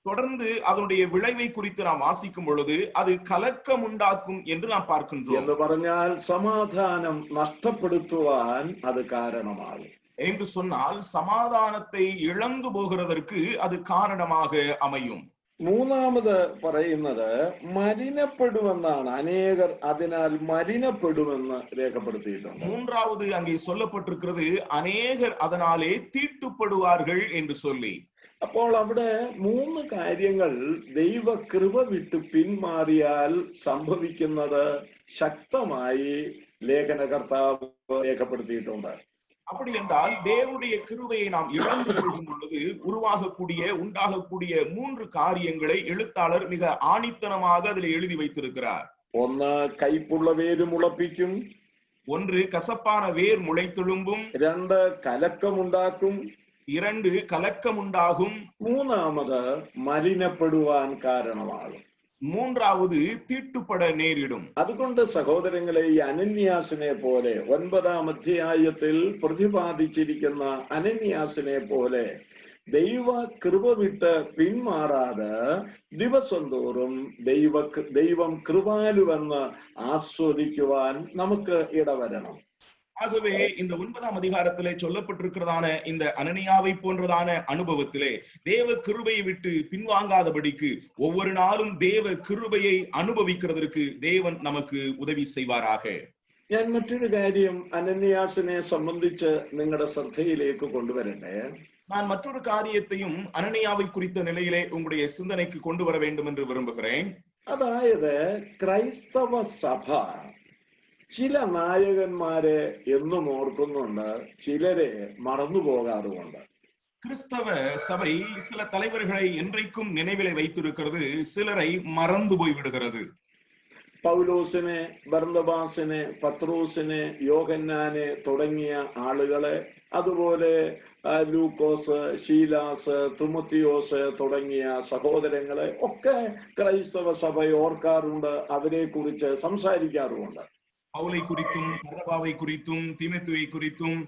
தொடர்ந்து அதனுடைய விளைவை குறித்து நாம் வாசிக்கும் பொழுது அது கலக்கம் உண்டாக்கும் என்று நாம் பார்க்கின்றோம். എന്ന് പറഞ്ഞാൽ സമാധാനം നഷ്ടപ്പെടുത്തുവാൻ അത് കാരണമാകും. என்று சொன்னால் சமாதானத்தை இழந்து போகிறதற்கு அது காரணமாக அமையும். മൂന്നാമത് പറയുന്നത് മലിനപ്പെടുമെന്നാണ്. അനേകർ അതിനാൽ മലിനപ്പെടുമെന്ന് രേഖപ്പെടുത്തിയിട്ടുണ്ട്. மூன்றாவது அங்கே சொல்லப்பட்டிருக்கிறது அநேகர் அதனாலே தீட்டுப்படுவார்கள் என்று சொல்லி. അപ്പോൾ അവിടെ മൂന്ന് കാര്യങ്ങൾ ദൈവകൃപ വിട്ട് പിന്മാറിയാൽ സംഭവിക്കുന്നത് ശക്തമായി ലേഖനകർത്താവ് രേഖപ്പെടുത്തിയിട്ടുണ്ട്. அப்படி என்றால் தேவனுடைய கிருபையை நாம் இழந்து கொள்ளும் பொழுது உண்டாகக்கூடிய 3 காரியங்களை எழுத்தாளர் மிக ஆணித்தனமாக அதில் எழுதி வைத்திருக்கிறார். ഒന്ന് കയ്പുള്ള വേര് മുളപ്പിക്കും. 1 கசப்பான வேர் முளைத்தெழும்பும். 2 കലക്കമുണ്ടാക്കും. 2 കലക്കം ഉണ്ടാകും. മൂന്നാമത് മലിനപ്പെടുവാൻ കാരണമാകും. மூன்றாவது தீட்டுப்பட நேரிடும். അതുകൊണ്ട് സഹോദരങ്ങളെ, ഈ അനന്യാസിനെ പോലെ 9-ാം അധ്യായത്തിൽ പ്രതിപാദിച്ചിരിക്കുന്ന അനന്യാസിനെ പോലെ ദൈവ കൃപ വിട്ട് പിന്മാറാതെ ദിവസം തോറും ദൈവം കൃപാലുവെന്ന് ആസ്വദിക്കുവാൻ നമുക്ക് ഇടവരണം. ஆகவே இந்த 9ஆம் அதிகாரத்திலே சொல்லப்பட்டிருக்கிறதான இந்த அனனியாவை போன்றதான அனுபவத்திலே தேவ கிருபையை விட்டு பின்வாங்காதபடிக்கு ஒவ்வொரு நாளும் தேவ கிருபையை அனுபவிக்கிறதற்கு தேவன் நமக்கு உதவி செய்வாராக. ഞാൻ മറ്റൊരു കാര്യം അനന്യാസിനെ സംബന്ധിച്ച് നിങ്ങളുടെ ശ്രദ്ധയിലേക്ക് കൊണ്ടുവരട്ടെ. நான் மற்றொரு காரியத்தையும் அனனியாவை குறித்த நிலையிலே உங்களுடைய சிந்தனைக்கு கொண்டு வர வேண்டும் என்று விரும்புகிறேன். അതായത് ക്രൈസ്തവ സഭ ചില നായകന്മാരെ എന്നും ഓർക്കുന്നുണ്ട്, ചിലരെ മറന്നു പോകാറുമുണ്ട്. கிறிஸ்தவ சபை சில தலைவர்களை என்றைக்கும் நினைவிலே வைத்திருக்கிறது, சிலரை மறந்து போய்விடுகிறது. പൗലോസിനെ, ബർന്നബാസിനെ, പത്രോസിനെ, യോഹന്നാനെ തുടങ്ങിയ ആളുകളെ, അതുപോലെ ലൂക്കോസ്, ശീലാസ്, തിമോത്തിയോസ് തുടങ്ങിയ സഹോദരങ്ങളെ ഒക്കെ ക്രൈസ്തവ സഭ ഓർക്കാറുണ്ട്, അവരെ കുറിച്ച് സംസാരിക്കാറുമുണ്ട്. பவுலை குறித்தும் பர்னபாவை குறித்தும் தீமோத்தேயுவை குறித்தும்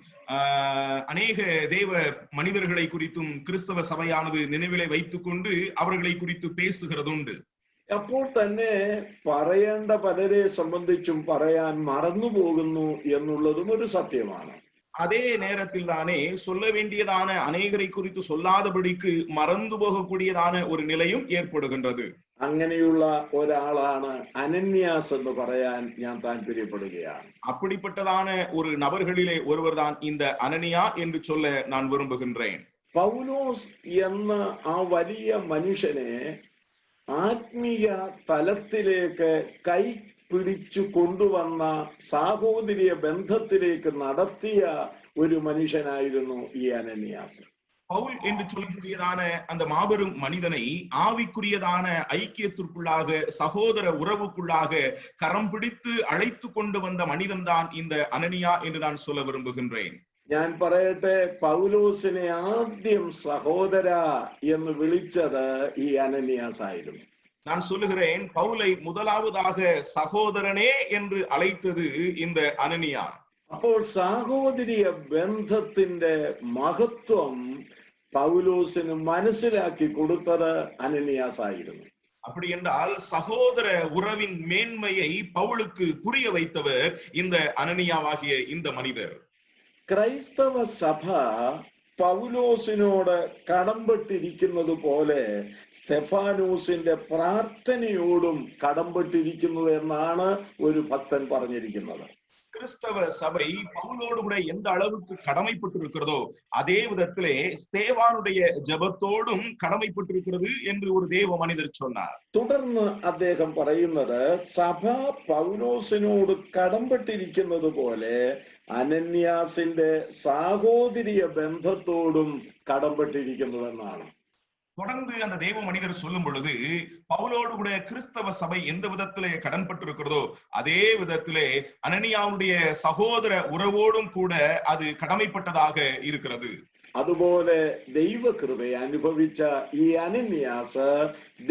அநேக தேவ மனிதர்களை குறித்தும் கிறிஸ்தவ சபையானது நினைவிலே வைத்துக் கொண்டு அவர்களை குறித்து பேசுகிறதுண்டு. അപ്പോൾ തന്നെ പറയേണ്ട പലരെ സംബന്ധിച്ചും പറയാൻ മറന്നു പോകുന്നു എന്നുള്ളതും ഒരു സത്യമാണ്. அதே நேரத்தில் தானே சொல்ல வேண்டியதான அநேகரை குறித்து சொல்லாதபடிக்கு மறந்து போகக்கூடியதான ஒரு நிலையும் ஏற்படுகின்றது. അങ്ങനെയുള്ള ഒരാളാണ് അനന്യാസ് എന്ന് പറയാൻ ഞാൻ താല്പര്യപ്പെടുകയാണ്. அப்படிப்பட்டதான ஒரு நபர்களிலே ஒருவர் தான் இந்த அனனியா என்று சொல்ல நான் விரும்புகின்றேன். പൗലോസ് എന്ന ആ വലിയ മനുഷ്യനെ ആത്മീയ തലത്തിലേക്ക് കൈ പിടിച്ചു കൊണ്ടുവന്ന സാഹോദര്യ ബന്ധത്തിലേക്ക് നടത്തിയ ഒരു മനുഷ്യനായിരുന്നു ഈ അനന്യാസ്. பவுல் என்று சொல்லக்கூடியதான அந்த மாபெரும் மனிதனை ஆவிக்குரியதான ஐக்கியத்திற்குள்ளாக, சகோதர உறவுக்குள்ளாக கரம் பிடித்து அழைத்து கொண்டு வந்த மனிதன் தான் இந்த அனனியா என்று நான் சொல்ல விரும்புகின்றேன். ഞാൻ പറയട്ടെ, പൗലോസിനെ ആദ്യം സഹോദര എന്ന് വിളിച്ചത് ഈ അനന്യാസ് ആയിരുന്നു. நான் சொல்லுகிறேன், பவுலை முதலாவதாக சகோதரனே என்று அழைத்தது இந்த அனனியா. അപ്പോൾ സാഹോദര്യ ബന്ധത്തിന്റെ മഹത്വം പൗലോസിന് മനസ്സിലാക്കി കൊടുത്തത് അനനിയാസ് ആയിരുന്നു. அப்படி என்றால் சகோதர உறவின் மேன்மையை பவுலுக்கு புரிய வைத்தவர் இந்த அனனியாவாகிய இந்த மனிதர். ക്രൈസ്തവ സഭ പൗലോസിനോട് കടംപെട്ടിരിക്കുന്നത് പോലെ സ്തെഫാനോസിന്റെ പ്രാർത്ഥനയോടും കടംപെട്ടിരിക്കുന്നു എന്നാണ് ഒരു ഭക്തൻ പറഞ്ഞിരിക്കുന്നത്. கிறிஸ்தவ சபை பவுலோடு கூட எந்த அளவுக்கு கடமைப்பட்டிருக்கிறதோ அதே விதத்திலே ஸ்தேவானுடைய ஜெபத்தோடும் கடமைப்பட்டிருக்கிறது என்று ஒரு தேவ மனிதர் சொன்னார். തുടർന്ന് അദ്ദേഹം പറയുന്നത് സഭ പൗലോസിനോട് കടംപെട്ടിരിക്കുന്നത് പോലെ അനന്യാസിന്റെ സാഹോദര്യ ബന്ധത്തോടും കടംപെട്ടിരിക്കുന്നുവെന്നാണ്. தொடர்ந்து அந்த தேவ மனிதர் சொல்லும் பொழுது பவுலோடு கூட கிறிஸ்தவ சபை எந்த விதத்திலே கடன்பட்டிருக்கிறதோ அதே விதத்திலே அனனியாவுடைய சகோதர உறவோடும் கூட அது கடமைப்பட்டதாக இருக்கிறது. അതുപോലെ ദൈവകൃപയെ അനുഭവിച്ച ഈ അനന്യാസ്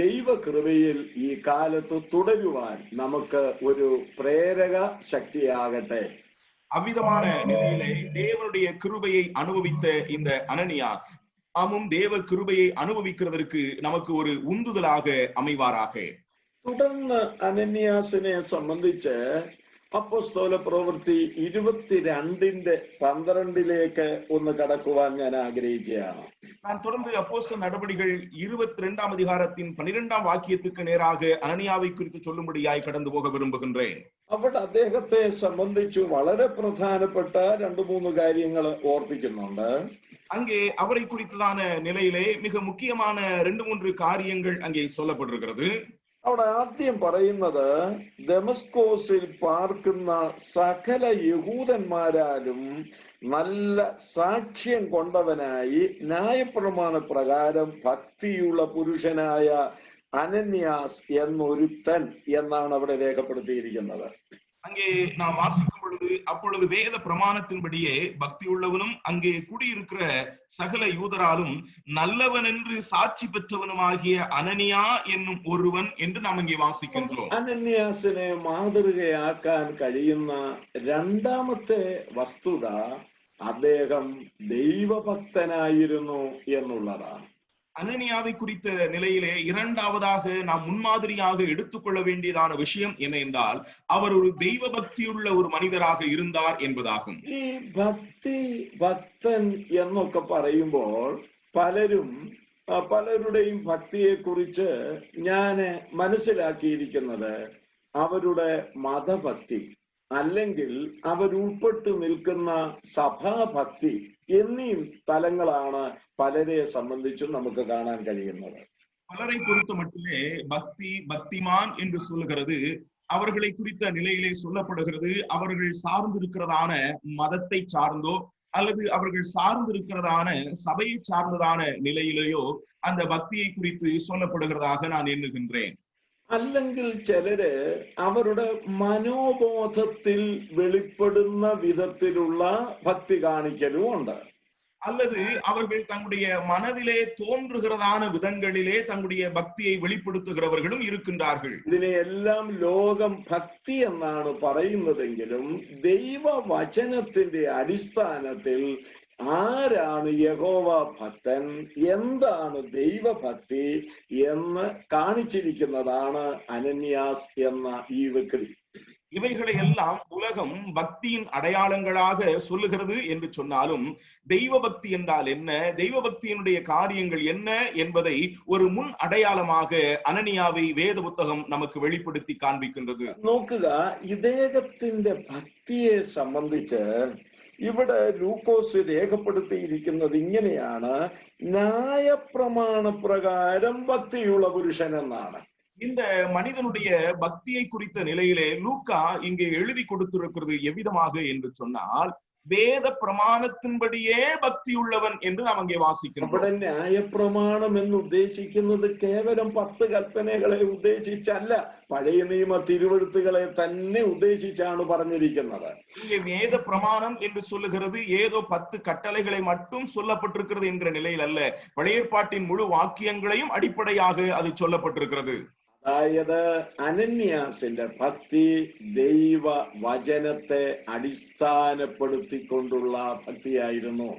ദൈവകൃപയിൽ ഈ കാലത്ത് തുടരുവാൻ നമുക്ക് ഒരു പ്രേരക ശക്തിയാകട്ടെ. அவ்விதமான நிலையிலே தேவனுடைய கிருபையை அனுபவித்த இந்த அனனியா ஆமும் தேவ கிருபையை அனுபவிக்கிறதற்கு நமக்கு ஒரு உந்துதலாக அமைவாராக. തുടർന്ന് അനന്യാസിനെ സംബന്ധിച്ച് അപ്പോസ്തല പ്രവൃത്തി 22:12 ഒന്ന് കടക്കുവാൻ ഞാൻ ആഗ്രഹിക്കുകയാണ്. நான் தொடர்ந்து அப்போஸ்தலர் நடபடிகள் 22ஆம் அதிகாரத்தின் 12ஆம் வாக்கியத்துக்கு நேராக அனனியாவை குறித்து சொல்லும்படியாய் கடந்து போக விரும்புகின்றேன். അവിടെ അദ്ദേഹത്തെ സംബന്ധിച്ചു വളരെ പ്രധാനപ്പെട്ട 2-3 കാര്യങ്ങൾ ഓർപ്പിക്കുന്നുണ്ട്. அங்கே அவரை குறித்ததான நிலையிலே மிக முக்கியமான 2-3 காரியங்கள் அங்கே சொல்லப்பட்டிருக்கிறது. അവിടെ ആദ്യം പറയുന്നത് ദമസ്കോസിൽ പാർക്കുന്ന സകല യഹൂദന്മാരാലും നല്ല സാക്ഷ്യം കൊണ്ടവനായി ന്യായപ്രമാണ പ്രകാരം ഭക്തിയുള്ള പുരുഷനായ അനന്യാസ് എന്നൊരുത്തൻ എന്നാണ് അവിടെ രേഖപ്പെടുത്തിയിരിക്കുന്നത്. அங்கே நாம் வாசிக்கும் பொழுது அப்பொழுது வேத பிரமாணத்தின்படியே பக்தி உள்ளவனும் அங்கே குடியிருக்கிற சகல யூதராலும் நல்லவன் என்று சாட்சி பெற்றவனுமாகிய அனனியா என்னும் ஒருவன் என்று நாம் இங்கே வாசிக்கின்றோம். അനന്യാസിനെ മാതൃകയാക്കാൻ കഴിയുന്ന രണ്ടാമത്തെ വസ്തുത അദ്ദേഹം ദൈവഭക്തനായിരുന്നു എന്നുള്ളതാണ്. அனனியாவை குறித்த நிலையிலே இரண்டாவதாக நாம் முன்மாதிரியாக எடுத்துக்கொள்ள வேண்டியதான விஷயம் என்ன என்றால் அவர் ஒரு தெய்வ பக்தியுள்ள ஒரு மனிதராக இருந்தார் என்பதாகும். ഈ ഭക്തൻ എന്നൊക്കെ പറയുമ്പോൾ പലരുടെയും ഭക്തിയെ കുറിച്ച് ഞാൻ മനസ്സിലാക്കിയിരിക്കുന്നത് അവരുടെ മതഭക്തി അല്ലെങ്കിൽ അവരുൾപ്പെട്ടു നിൽക്കുന്ന സഭാഭക്തി എന്നീ തലങ്ങളാണ് പലരെ സംബന്ധിച്ചും നമുക്ക് കാണാൻ കഴിയുന്നത്. பலரை பொறுத்த மட்டுமே பக்தி பக்திமான் என்று சொல்லுகிறது அவர்களை குறித்த நிலையிலே சொல்லப்படுகிறது அவர்கள் சார்ந்திருக்கிறதான மதத்தை சார்ந்தோ அல்லது அவர்கள் சார்ந்திருக்கிறதான சபையை சார்ந்ததான நிலையிலேயோ அந்த பக்தியை குறித்து சொல்லப்படுகிறதாக நான் எண்ணுகின்றேன். അല്ലെങ്കിൽ ചിലര് അവരുടെ മനോബോധത്തിൽ വെളിപ്പെടുന്ന വിധത്തിലുള്ള ഭക്തി കാണിക്കലും ഉണ്ട്. அல்லது அவர்கள் தங்களுடைய மனதிலே தோன்றுகிறதான விதங்களிலே தங்களுடைய பக்தியை வெளிப்படுத்துகிறவர்களும் இருக்கின்றார்கள். ഇതിനെയെല്ലാം ലോകം ഭക്തി എന്നാണ് പറയുന്നതെങ്കിലും ദൈവവചനത്തിന്റെ അടിസ്ഥാനത്തിൽ ആരാണ് യഹോവ ഭക്തൻ, എന്താണ് ദൈവഭക്തി എന്ന് കാണിച്ചിരിക്കുന്നതാണ് അനന്യാസ് എന്ന ഈ വ്യക്തി. இவைகளை எல்லாம் உலகம் பக்தியின் அடையாளங்களாக சொல்லுகிறது என்று சொன்னாலும் தெய்வ பக்தி என்றால் என்ன, தெய்வ பக்தியினுடைய காரியங்கள் என்ன என்பதை ஒரு முன் அடையாளமாக அனனியாவை வேத புத்தகம் நமக்கு வெளிப்படுத்தி காண்பிக்கின்றது. നോക്കുക, ഇദ്ദേഹത്തിന്റെ ഭക്തിയെ സംബന്ധിച്ച് ഇവിടെ ലൂക്കോസ് രേഖപ്പെടുത്തിയിരിക്കുന്നത് ഇങ്ങനെയാണ്: ന്യായപ്രമാണ പ്രകാരം ഭക്തിയുള്ള പുരുഷൻ എന്നാണ്. இந்த மனிதனுடைய பக்தியை குறித்த நிலையிலே லூக்கா இங்கே எழுதி கொடுத்திருக்கிறது எவ்விதமாக என்று சொன்னால் வேத பிரமாணத்தின்படியே பக்தி உள்ளவன் என்று நாம் அங்கே வாசிக்கிறோம். അവിടെ ന്യായപ്രമാണം എന്ന് ഉദ്ദേശിക്കുന്നത് കേവലം 10 കൽപ്പനകളെ ഉദ്ദേശിച്ചല്ല, പഴയ നിയമ തിരുവെഴുത്തുകളെ തന്നെ ഉദ്ദേശിച്ചാണ് പറഞ്ഞിരിക്കുന്നത്. இங்கே வேத பிரமாணம் என்று சொல்லுகிறது ஏதோ 10 கட்டளைகளை மட்டும் சொல்லப்பட்டிருக்கிறது என்கிற நிலையில் அல்ல, பழைய ஏற்பாட்டின் முழு வாக்கியங்களையும் அடிப்படையாக அது சொல்லப்பட்டிருக்கிறது. അതായത് അനന്യാസിന്റെ ഭക്തി ദൈവ വചനത്തെ അടിസ്ഥാനപ്പെടുത്തിക്കൊണ്ടുള്ള ഭക്തിയായിരുന്നു.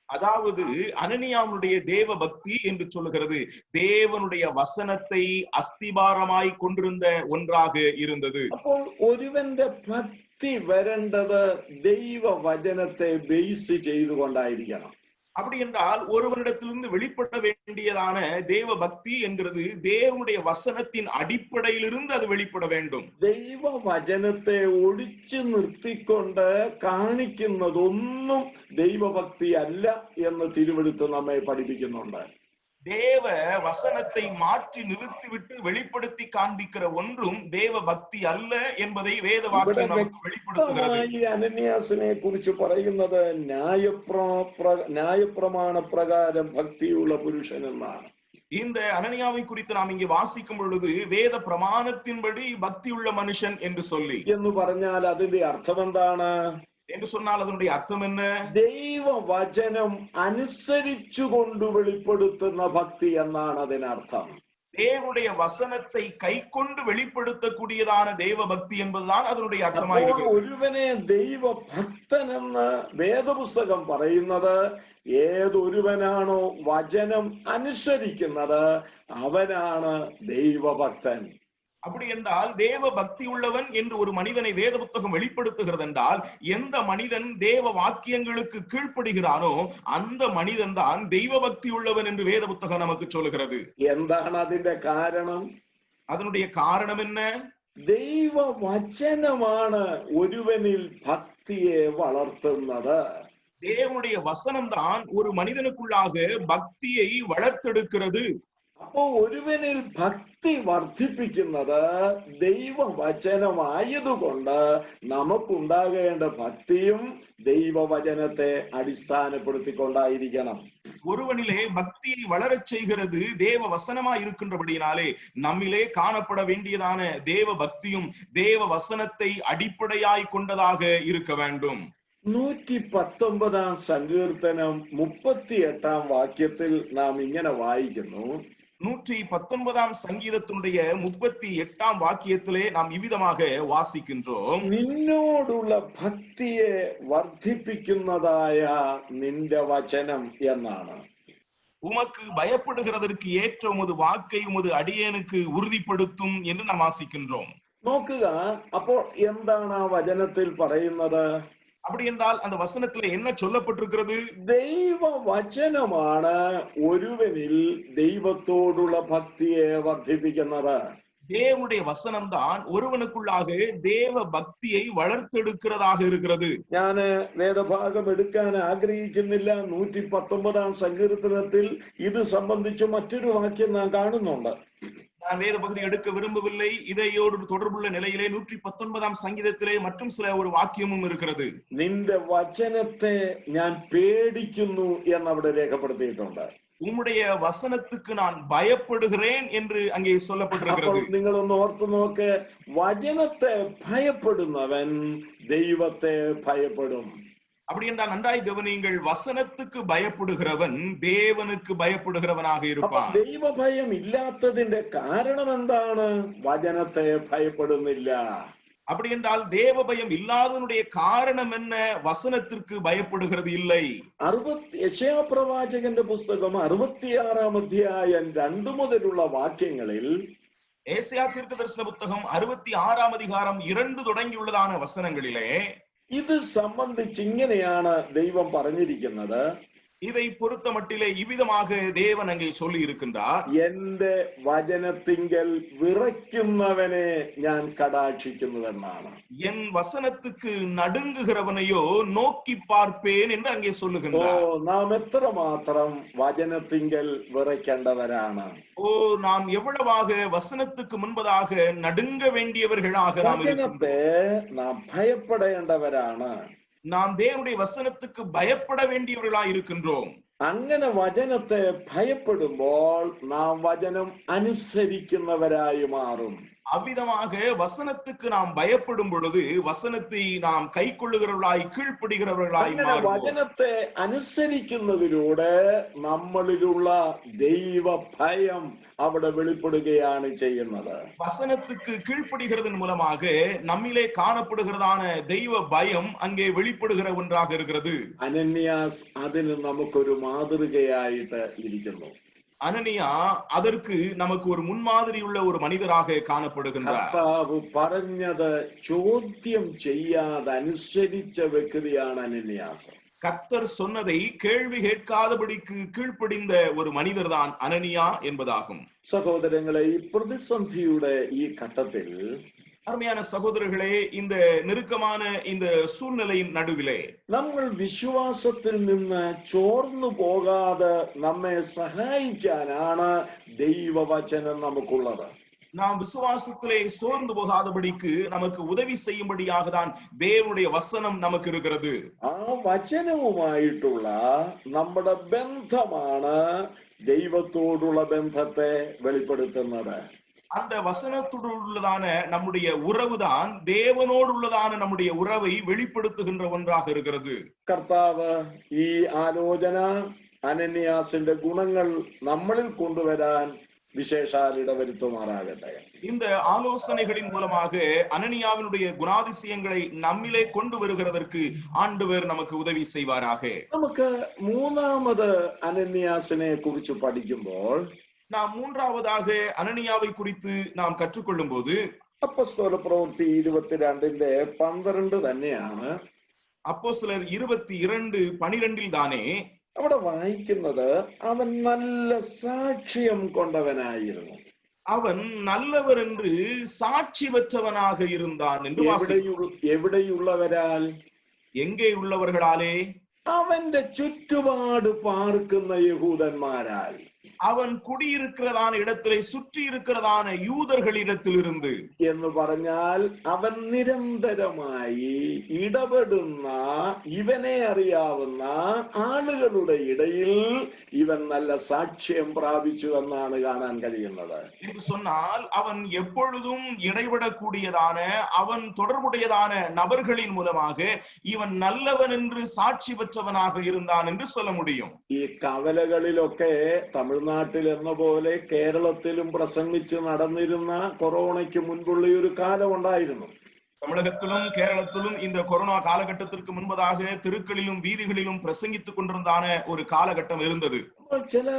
அதாவது அனனியாவுடைய தேவ பக்தி என்று சொல்லுகிறது தேவனுடைய வசனத்தை அஸ்திபாரமாய் கொண்டிருந்த ஒன்றாக இருந்தது. അപ്പോൾ ഒരുവന്റെ ഭക്തി വരേണ്ടത് ദൈവ വചനത്തെ ബേസ് ചെയ്തുകൊണ്ടായിരിക്കണം. அப்படி என்றால் ஒருவனிடத்திலிருந்து வெளிப்பட வேண்டியதான தேவ பக்தி என்கிறது தேவனுடைய வசனத்தின் அடிப்படையிலிருந்து அது வெளிப்பட வேண்டும். ദൈവ വചനത്തെ ഒഴിച്ചു നിർത്തിക്കൊണ്ട് കാണിക്കുന്നതൊന്നും ദൈവഭക്തി അല്ല എന്ന് തിരുവെഴുത്ത് നമ്മെ പഠിപ്പിക്കുന്നുണ്ട്. தேவ வசனத்தை மாற்றி நிறுத்திவிட்டு வெளிப்படுத்தி காண்பிக்கிற ஒன்றும் தேவ பக்தி அல்ல என்பதை வேத வாக்கியம் நமக்கு வெளிப்படுத்துகிறது. ഈ അനന്യാസിനെ കുറിച്ച് പറയുന്നത് ന്യായപ്രമാണ പ്രകാരം ഭക്തിയുള്ള പുരുഷൻ എന്നാണ്. இந்த அனனியாவை குறித்து நாம் இங்கே வாசிக்கும் பொழுது வேத பிரமாணத்தின்படி பக்தி உள்ள மனுஷன் என்று சொல்லி എന്ന് പറഞ്ഞാൽ അതിന്റെ അർത്ഥം എന്താണ് என்று சொன்னால் அதனுடைய அர்த்தம் என்ன? ദൈവ വചനം അനുസരിച്ചുകൊണ്ട് വെളിപ്പെടുത്തുന്ന ഭക്തി എന്നാണ് അതിനർത്ഥം. தேவனுடைய வசனத்தை கை கொண்டு வெளிப்படுத்தக்கூடியதான தேவ பக்தி என்பதுதான் அதனுடைய அர்த்தமாயிருக்கிறது. ഒരുവനെ ദൈവ ഭക്തനെന്ന് വേദപുസ്തകം പറയുന്നത് ഏതൊരുവനാണോ വചനം അനുസരിക്കുന്നത് അവനാണ് ദൈവഭക്തൻ. அப்படி என்றால் தேவ பக்தி உள்ளவன் என்று ஒரு மனிதனை வேத புத்தகம் வெளிப்படுத்துகிறது என்றால் எந்த மனிதன் தேவ வாக்கியங்களுக்கு கீழ்ப்படுகிறானோ அந்த மனிதன் தான் தெய்வ பக்தி உள்ளவன் என்று வேத புத்தகம் நமக்கு சொல்லுகிறது. എന്താണ് അതിന്റെ കാരണം? அதனுடைய காரணம் என்ன? ദൈവ വചനമാണ് ഒരുവനിൽ ഭക്തിയെ വളർത്തുന്നത്. தேவனுடைய வசனம் தான் ஒரு மனிதனுக்குள்ளாக பக்தியை வளர்த்தெடுக்கிறது. അപ്പോ ഒരുവനിൽ ഭക്തി വർദ്ധിപ്പിക്കുന്നത് ദൈവവചനമായതുകൊണ്ട് നമുക്കുണ്ടാകേണ്ട ഭക്തിയും ദൈവവചനത്തെ അടിസ്ഥാനപ്പെടുത്തിക്കൊണ്ടായിരിക്കണം. ஒருவனிலே பக்தியை வளரச் செய்கிறது தேவ வசனமா இருக்கின்றபடியினாலே நம்மிலே காணப்பட வேண்டியதான தேவ பக்தியும் தேவ வசனத்தை அடிப்படையாய் கொண்டதாக இருக்க வேண்டும். 119 സങ്കീർത്തനം 38 വാക്യത്തിൽ നാം ഇങ്ങനെ വായിക്കുന്നു. 119 சங்கீதத்தினுடைய 38 வாக்கியத்திலே நாம் இவ்விதமாக வாசிக்கின்றோம். നിന്നോടുള്ള ഭക്തിയെ വർദ്ധിപ്പിക്കുന്നതായ നിന്റെ വചനം എന്നാണ്. உமக்கு பயப்படுகிறதற்கு ஏற்ற உமது வாக்கை உமது அடியேனுக்கு உறுதிப்படுத்தும் என்று நாம் வாசிக்கின்றோம். നോക്കുക, അപ്പോൾ എന്താണ് ആ വചനത്തിൽ പറയുന്നത്? அப்படி என்றால் அந்த வசனத்துல என்ன சொல்லப்பட்டிருக்கிறது? ദൈവ വചനമാണ് ഒരുവനിൽ ദൈവത്തോടുള്ള ഭക്തിയെ വർദ്ധിപ്പിക്കുന്നത്. தேவனுடைய வசனம் தான் ஒருவனுக்குள்ளாக தேவ பக்தியை வளர்த்தெடுக்கிறதாக இருக்கிறது. ഞാന് വേദഭാഗം എടുക്കാൻ ആഗ്രഹിക്കുന്നില്ല. 119 സങ്കീർത്തനത്തിൽ ഇത് സംബന്ധിച്ച് മറ്റൊരു വാക്യം നാം കാണുന്നുണ്ട്. நான் வேத பகுதி எடுக்க விரும்பவில்லை. இதையோடு தொடர்புள்ள நிலையிலே 119 சங்கீதத்திலே மற்றும் சில ஒரு வாக்கியமும் இருக்கிறது. നിന്റെ വചനത്തെ ഞാൻ പേടിക്കുന്നു എന്നവിടെ രേഖപ്പെടുത്തിയിട്ടുണ്ട്. உம்முடைய வசனத்துக்கு நான் பயப்படுகிறேன் என்று அங்கே சொல்லப்பட்டிருக்கிறது. അപ്പോൾ നിങ്ങളൊന്ന് ഓർത്തു നോക്ക്, വചനത്തെ ഭയപ്പെടുന്നവൻ ദൈവത്തെ ഭയപ്പെടും. அப்படி என்றால் நன்றாய் கவனியுங்கள், வசனத்துக்கு பயப்படுகிறவன் தேவனுக்கு பயப்படுகிறவனாக இருப்பான். ദൈവ ഭയം ഇല്ലാത്തതിന്റെ കാരണം എന്താണ്? വചനത്തെ ഭയപ്പെടുന്നില്ല. அப்படி என்றால் தேவ பயம் இல்லாதனுடைய காரணம் என்ன? வசனத்திற்கு பயப்படுகிறது இல்லை. യെശയ്യാ പ്രവാചകന്റെ പുസ്തകം 66 അധ്യായം 2 മുതലുള്ള വാക്യങ്ങളിൽ ஏசாயா தீர்க்கதரிசன புத்தகம் 66 அதிகாரம் 2 தொடங்கியுள்ளதான வசனங்களிலே ഇത് സംബന്ധിച്ച് ഇങ്ങനെയാണ് ദൈവം പറഞ്ഞിരിക്കുന്നത്. இதை பொறுத்த மட்டிலே இவ்விதமாக தேவன் அங்கே சொல்லி இருக்கின்றார். എന്റെ വചനത്തിങ്കൽ വിറയ്ക്കുന്നവനെ ഞാൻ കടാക്ഷിക്കുന്നുവെന്നാണ്. என் வசனத்துக்கு நடுங்குகிறவனையோ நோக்கி பார்ப்பேன் என்று அங்கே சொல்லுகின்றார். നാം എത്രമാത്രം വചനത്തിങ്കൽ വിറയ്ക്കേണ്ടവരാണ്. நாம் எவ்வளவாக வசனத்துக்கு முன்பதாக நடுங்க வேண்டியவர்களாக நாம் വചനത്തെ നാം ഭയപ്പെടേണ്ടവരാണ്. நாம் தேவனுடைய வசனத்துக்கு பயப்பட வேண்டியவர்களாய் இருக்கின்றோம். അങ്ങനെ വചനത്തെ ഭയപ്പെടുമ്പോൾ നാം വചനം അനുസരിക്കുന്നവരായി മാറും. அவ்விதமாக வசனத்துக்கு நாம் பயப்படும் பொழுது வசனத்தை நாம் கை கொள்ளுகிறவர்களாய் கீழ்ப்படுகிறவர்களாய் மாறுவோம். വചനത്തെ അനുസരിക്കുന്നതിലൂടെ നമ്മളിലുള്ള ദൈവ ഭയം അവിടെ വെളിപ്പെടുകയാണ് ചെയ്യുന്നത്. வசனத்துக்கு கீழ்ப்படுகிறதன் மூலமாக நம்மிலே காணப்படுகிறதான தெய்வ பயம் அங்கே வெளிப்படுகிற ஒன்றாக இருக்கிறது. അനന്യാസ് അതിന് നമുക്കൊരു മാതൃകയായിട്ട് ഇരിക്കുന്നു. அனனியா அதற்கு நமக்கு ஒரு முன்மாதிரியுள்ள ஒரு மனிதராக காணப்படுகின்றார். കർത്താവ് പറഞ്ഞത് ചോദ്യം ചെയ്യാതെ അനുസരിച്ച വ്യക്തിയാണ് അനന്യാസ്. கர்த்தர் சொன்னதை கேள்வி கேட்காதபடிக்கு கீழ்ப்படிந்த ஒரு மனிதர் தான் அனனியா என்பதாகும். സഹോദരങ്ങളെ, ഈ പ്രതിസന്ധിയുടെ ഈ ഘട്ടത്തിൽ அருமையான சகோதரர்களே, இந்த நெருக்கமான இந்த சூழ்நிலையின் நடுவிலே നമ്മൾ വിശ്വാസത്തിൽ നിന്ന് ചോർന്നു പോകാതെ നമ്മെ സഹായിക്കാനാണ് ദൈവവചനം നമുക്കുള്ളത്. நாம் விசுவாசத்திலே சோர்ந்து போகாதபடிக்கு நமக்கு உதவி செய்யும்படியாக தான் தேவனுடைய வசனம் நமக்கு இருக்கிறது. ആ വചനവുമായിട്ടുള്ള നമ്മുടെ ബന്ധമാണ് ദൈവത്തോടുള്ള ബന്ധത്തെ വെളിപ്പെടുത്തുന്നത്. அந்த வசனத்தோடு உள்ளதான நம்முடைய உறவுதான் தேவனோடு உள்ளதான நம்முடைய உறவை வெளிப்படுத்துகின்ற ஒன்றாக இருக்கிறது. കർത്താവ് ഈ ആലോചന അനന്യാസിന്റെ ഗുണങ്ങൾ നമ്മളിൽ കൊണ്ടുവരാൻ விசேஷால் இடவருத்துமாறாகട്ടെ. இந்த ஆலோசனைகளின் மூலமாக அனனியாவினுடைய குணாதிசயங்களை நம்மிலே கொண்டு வருகிறதற்கு ஆண்டவர் நமக்கு உதவி செய்வாராக. നമുക്ക് മൂന്നാമത് അനന്യാസിനെ കുറിച്ച് പഠിക്കുമ്പോൾ நாம் மூன்றாவதாக அனனியாவை குறித்து நாம் கற்றுக்கொள்ளும் போது അപ്പോസ്തല പ്രവൃത്തി 22:12 തന്നെയാണ്. அப்போஸ்தலர் 22:12 தானே അവിടെ വായിക്കുന്നത് അവൻ നല്ല സാക്ഷ്യം കൊണ്ടവനായിരുന്നു. அவன் நல்லவர் என்று சாட்சி பெற்றவனாக இருந்தான் என்று வாசிக்கிறோம். എവിടെയുള്ളവരാൽ? எங்கே உள்ளவர்களாலே? അവന്റെ ചുറ്റുപാട് പാർക്കുന്ന യഹൂദന്മാരാൽ. அவன் കുടിയിരിக்கிறதான இடத்திலே சுற்றி இருக்கிறதான யூதர்களிடத்திலிருந்து എന്ന് പറഞ്ഞാൽ അവൻ നിരന്തരമായി ഇടപെടുന്ന ഇവനെ അറിയാവുന്ന ആളുകളുടെ ഇടയിൽ ഇവൻ നല്ല സാക്ഷ്യം പ്രാപിച്ചു എന്നാണ് കാണാൻ കഴിയുന്നത്. என்று சொன்னால் அவன் எப்பொழுதும் இடைவிடக்கூடியதான அவன் தொடர்புடையதான நபர்களின் மூலமாக இவன் நல்லவன் என்று சாட்சி பெற்றவனாக இருந்தான் என்று சொல்ல முடியும். ഈ കവലകളിലൊക്കെ തമിഴ്നാട്ടിൽ എന്ന പോലെ കേരളത്തിലും പ്രസംഗിച്ച് നടന്നിരുന്ന കൊറോണയ്ക്ക് മുൻപുള്ള ഒരു കാലം ഉണ്ടായിരുന്നു. தமிழகத்திலும் கேரளத்திலும் இந்த கொரோனா காலகட்டத்திற்கு முன்பதாக தெருக்களிலும் வீதிகளிலும் பிரசங்கித்துக் கொண்டிருந்தான ஒரு காலகட்டம் இருந்தது. ചില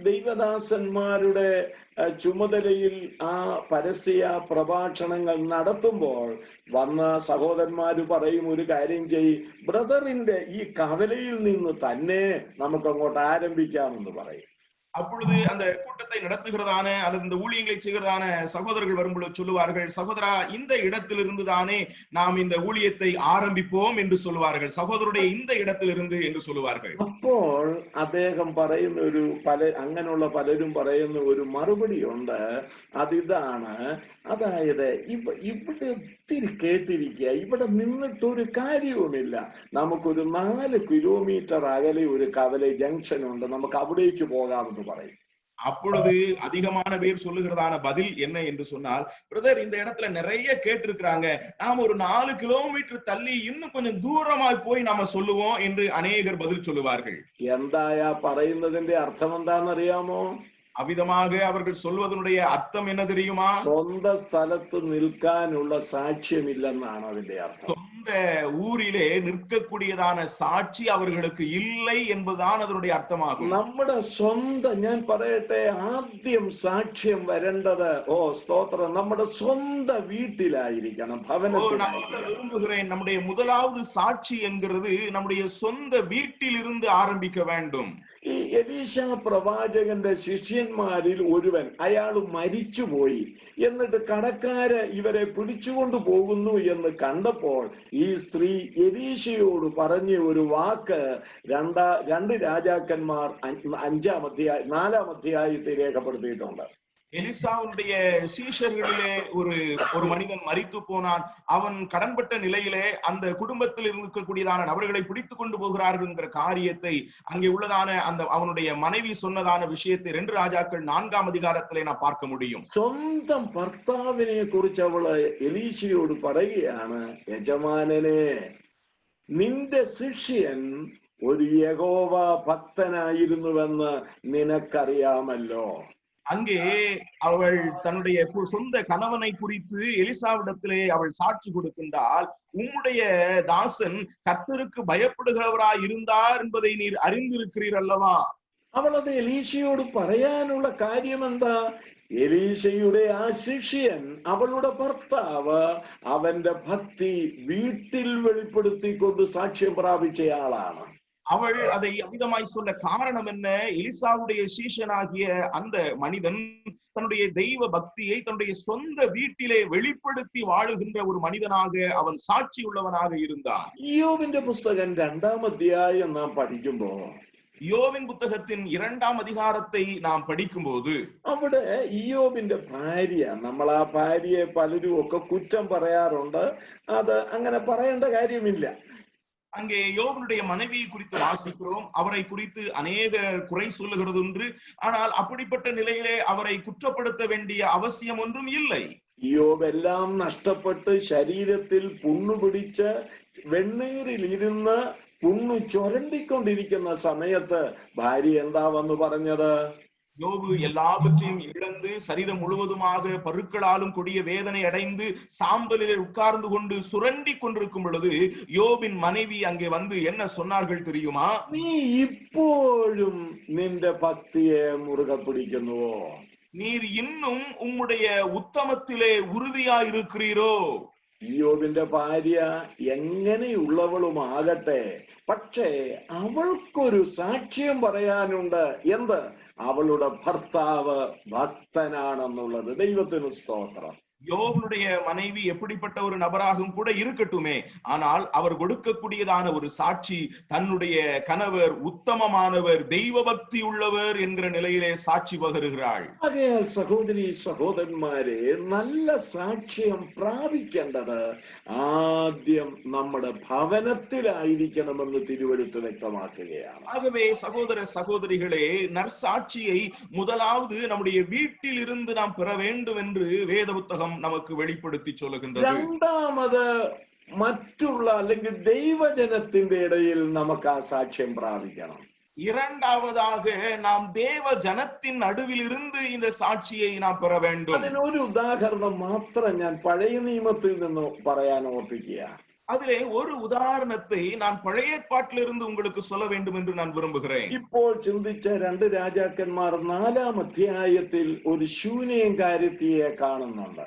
ദൈവദാസന്മാരുടെ ചുമതലയിൽ ആ പരസ്യ പ്രഭാഷണങ്ങൾ നടത്തുമ്പോൾ വന്ന സഹോദരന്മാര് പറയും, ഒരു കാര്യം ചെയ്യ്, ബ്രദറിന്റെ ഈ കവലയിൽ നിന്ന് തന്നെ നമുക്ക് അങ്ങോട്ട് ആരംഭിക്കാമെന്ന് പറയും. அப்பொழுது அந்த கூட்டத்தை நடத்துகிறதான அல்லது இந்த ஊழியங்களை செய்கிறதான சகோதரர்கள் வரும்பொழுது சொல்லுவார்கள், சகோதரா இந்த இடத்திலிருந்து தானே நாம் இந்த ஊழியத்தை ஆரம்பிப்போம் என்று சொல்லுவார்கள். சகோதரருடைய இந்த இடத்திலிருந்து என்று சொல்லுவார்கள். അപ്പോൾ അദ്ദേഹം പറയുന്ന ഒരു അങ്ങനെയുള്ള പലരും പറയുന്ന ഒരു മറുപടി ഉണ്ട്. അതിതാണ്, അതായത് ഇവിടെ ഒത്തിരി കേട്ടിരിക്കുക, ഇവിടെ നിന്നിട്ടൊരു കാര്യവുമില്ല. നമുക്കൊരു 4 കിലോമീറ്റർ അകലെ ഒരു കവല ജംഗ്ഷൻ ഉണ്ട്, നമുക്ക് അവിടേക്ക് പോകാമെന്ന് പറയും. அப்பொழுது அதிகமான பேர் சொல்லுகிறதான பதில் என்ன என்று சொன்னால், பிரதர் இந்த இடத்துல நிறைய கேட்டிருக்கிறாங்க, நாம ஒரு 4 கிலோமீட்டர் தள்ளி இன்னும் கொஞ்சம் தூரமாய் போய் நாம சொல்லுவோம் என்று அநேகர் பதில் சொல்லுவார்கள். എന്തായാ പറയുന്നതിന്റെ അർത്ഥം എന്താണെന്നറിയാമോ? அவ்விதமாக அவர்கள் சொல்வதனுடைய அர்த்தம் என்ன தெரியுமா? സ്വന്തം സ്ഥലത്ത് നിൽക്കാനുള്ള സാക്ഷ്യമില്ലെന്നാണ് അതിന്റെ അർത്ഥം. சொந்த ஊரிலே நிற்கக்கூடியதான சாட்சி அவர்களுக்கு இல்லை என்பதுதான் அதனுடைய அர்த்தமாகும். നമ്മുടെ സ്വന്തം, ഞാൻ പറയട്ടെ, ആദ്യം സാക്ഷ്യം വരേണ്ടത്, സ്തോത്രം, നമ്മുടെ സ്വന്തം വീട്ടിലായിരിക്കണം, ഭവനത്തിലായിരിക്കണം. விரும்புகிறேன், நம்முடைய முதலாவது சாட்சி என்கிறது நம்முடைய சொந்த வீட்டில் இருந்து ஆரம்பிக்க வேண்டும். ഈ എലീശ പ്രവാചകന്റെ ശിഷ്യന്മാരിൽ ഒരുവൻ, അയാൾ മരിച്ചുപോയി, എന്നിട്ട് കടക്കാര് ഇവരെ പിടിച്ചുകൊണ്ടു പോകുന്നു എന്ന് കണ്ടപ്പോൾ ഈ സ്ത്രീ എലീശയോട് പറഞ്ഞ ഒരു വാക്ക് 2 രാജാക്കന്മാർ 4-ാം അധ്യായത്തിൽ രേഖപ്പെടുത്തിയിട്ടുണ്ട്. எலிசாவுடைய சீஷர்களிலே ஒரு மனிதன் மரித்து போனான். அவன் கடன்பட்ட நிலையிலே அந்த குடும்பத்தில் இருக்கக்கூடியதான நபர்களை பிடித்துக் கொண்டு போகிறார்கள் என்கிற காரியத்தை அங்கே உள்ளதான அந்த அவனுடைய மனைவி சொன்னதான விஷயத்தை 2 ராஜாக்கள் 4-ாம் அதிகாரத்திலே நான் பார்க்க முடியும். സ്വന്തം ഭർത്താവിനെ കുറിച്ച് അവള് എലീശയോട് പറയുകയാണ്, യജമാനനെ, നിന്റെ ശിഷ്യൻ ഒരു യഹോവ ഭക്തനായിരുന്നുവെന്ന് നിനക്കറിയാമല്ലോ. அங்கே அவள் தன்னுடைய சொந்த கணவனை குறித்து எலிசாவிடத்திலே அவள் சாட்சி கொடுக்கின்றால், உம்முடைய தாசன் கர்த்தருக்கு பயப்படுகிறவராய் இருந்தார் என்பதை நீர் அறிந்திருக்கிறீர் அல்லவா? അവൾ അത് എലീശയോട് പറയാനുള്ള കാര്യം എന്താ? എലീശയുടെ ആ ശിഷ്യൻ, അവളുടെ ഭർത്താവ്, അവന്റെ ഭക്തി വീട്ടിൽ വെളിപ്പെടുത്തിക്കൊണ്ട് സാക്ഷ്യം പ്രാപിച്ചയാളാണ്. அவள் அதை அவ்விதமாய் சொல்ல காரணம் என்ன? எலிசாவுடைய சீஷனாகிய அந்த மனிதன் தன்னுடைய தெய்வ பக்தியை தன்னுடைய சொந்த வீட்டிலே வெளிப்படுத்தி வாழுகின்ற ஒரு மனிதனாக அவன் சாட்சி உள்ளவனாக இருந்தான். யோபிന്റെ പുസ്തകം 2-ാം അധ്യായം നാം പഠിക്കുമ്പോൾ, யோபின் புத்தகத்தின் 2-ാം அதிகாரத்தை நாம் படிக்கும்போது, അവിടെ യോബിന്റെ ഭാര്യ, നമ്മൾ ആ ഭാര്യയെ പലരും ഒക്കെ കുറ്റം പറയാറുണ്ട്, അത് അങ്ങനെ പറയേണ്ട കാര്യമില്ല. அங்கே யோபனுடைய மனைவியை குறித்து வாசிக்கிறோம். அவரை குறித்து அநேக குறை சொல்லுகிறது ஒன்று, ஆனால் அப்படிப்பட்ட நிலையிலே அவரை குற்றப்படுத்த வேண்டிய அவசியம் ஒன்றும் இல்லை. യോബ് എല്ലാം നഷ്ടപ്പെട്ട് ശരീരത്തിൽ പുണ്ണു പിടിച്ച് വെണ്ണീറിൽ ഇരുന്ന് പുണ്ണു ചുരണ്ടിക്കൊണ്ടിരിക്കുന്ന സമയത്ത് ഭാര്യ എന്താ വന്ന് പറഞ്ഞത്? யோபு எல்லாவற்றையும் இழந்து சரீரம் முழுவதுமாக பருக்களாலும் கொடிய வேதனை அடைந்து சாம்பலில் உட்கார்ந்து கொண்டு சுரண்டி கொண்டிருக்கும் பொழுது யோபின் மனைவி அங்கே வந்து என்ன சொன்னார்கள் தெரியுமா? നീ ഇപ്പോഴും നിന്റെ ഭക്തിയെ മുറുകെ പിടിക്കുന്നുവോ? நீர் இன்னும் உம்முடைய உத்தமத்திலே உறுதியாயிருக்கிறீரோ? യോബിന്റെ ഭാര്യ എങ്ങനെയുള്ളവളുമാകട്ടെ, പക്ഷേ അവൾക്കൊരു സാക്ഷ്യം പറയാനുണ്ട്. എന്ത്? അവളുടെ ഭർത്താവ് ഭക്തനാണെന്നുള്ളത്. ദൈവത്തിന് സ്തോത്രം. யோபனுடைய மனைவி எப்படிப்பட்ட ஒரு நபராகவும் கூட இருக்கட்டுமே, ஆனால் அவர் கொடுக்கக்கூடியதான ஒரு சாட்சி தன்னுடைய கணவர் உத்தமமானவர், தெய்வ பக்தி உள்ளவர் என்கிற நிலையிலே சாட்சி பகருகிறாள். ആകയാൽ സഹോദരി സഹോദരന്മാരെ, നല്ല സാക്ഷ്യം പ്രാപിക്കേണ്ടത് ആദ്യം നമ്മുടെ ഭവനത്തിലായിരിക്കണമെന്ന് തിരുവെഴുത്ത് വ്യക്തമാക്കുകയാണ്. ஆகவே சகோதர சகோதரிகளே, நற்சாட்சியை முதலாவது நம்முடைய வீட்டில் இருந்து நாம் பெற வேண்டும் என்று வேத புத்தகம் நமக்கு வெளிப்படுத்தி சொல்லுகின்றது. രണ്ടാമത് മറ്റുള്ള അല്ലെങ്കിൽ ദൈവജനത്തിന്റെ ഇടയിൽ നമുക്ക് ആ സാക്ഷ്യം പ്രാപിക്കണം. இரண்டாவதாக நாம் தேவ ஜனத்தின் நடுவில் இருந்து இந்த சாட்சியை நாம் பெற வேண்டும். അതിനൊരു ഉദാഹരണം മാത്രം ഞാൻ പഴയ നിയമത്തിൽ നിന്ന് പറയാൻ ഓർപ്പിക്കുക. அதிலே ஒரு உதாரணத்தை நான் பழைய ஏற்பாட்டிலிருந்து உங்களுக்கு சொல்ல வேண்டும் என்று நான் விரும்புகிறேன். ഇപ്പോൾ ചിന്തിച്ച 2 രാജാക്കന്മാർ 4-ാം അധ്യായത്തിൽ ഒരു ശൂന്യകാരിയെ കാണുന്നുണ്ട്.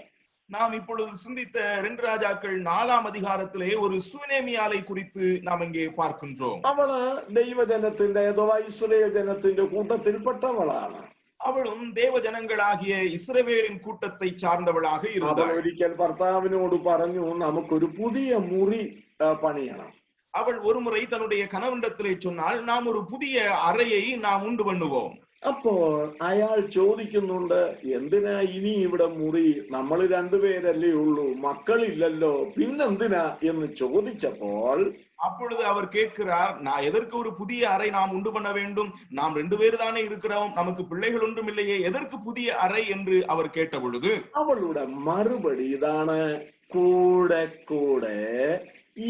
நாம் இப்பொழுது சிந்தித்த 2 ராஜாக்கள் 4-ஆம் அதிகாரத்திலே ஒரு சூனேமியாளை குறித்து நாம் இங்கே பார்க்கின்றோம். അവള് ദൈവജനത്തിന്റെ അഥവാ ഇസ്രായേൽ ജനത്തിന്റെ കൂട്ടത്തിൽപ്പെട്ടവളാണ്. அவளும் தேவ ஜனங்களாகிய இஸ்ரவேலின் கூட்டத்தை சார்ந்தவளாக അവൾ இருந்தாள். ഒരിക്കൽ ഭർത്താവിനോട് പറഞ്ഞു, നമുക്കൊരു പുതിയ മുറി പണിയണം. அவள் ஒருமுறை தன்னுடைய கணவனிடத்திலே சொன்னால், நாம் ஒரு புதிய அறையை நாம் உண்டு பண்ணுவோம். അപ്പോൾ അയാൾ ചോദിക്കുന്നുണ്ട്, എന്തിനാ ഇനി ഇവിടെ മുറി? നമ്മൾ 2 പേരല്ലേ ഉള്ളൂ, മക്കളില്ലല്ലോ, പിന്നെന്തിനാ എന്ന് ചോദിച്ചപ്പോൾ அப்பொழுது அவர் கேட்கிறார், நான் எதற்கு ஒரு புதிய அறை நாம் உண்டு பண்ண வேண்டும்? நாம் 2 பேர் தானே இருக்கிறோம், நமக்கு பிள்ளைகள் ஒன்றும் இல்லையே, எதற்கு புதிய அறை என்று அவர் கேட்ட பொழுது അവളുടെ മറുപടി ഇതാണ്, കൂടെ കൂടെ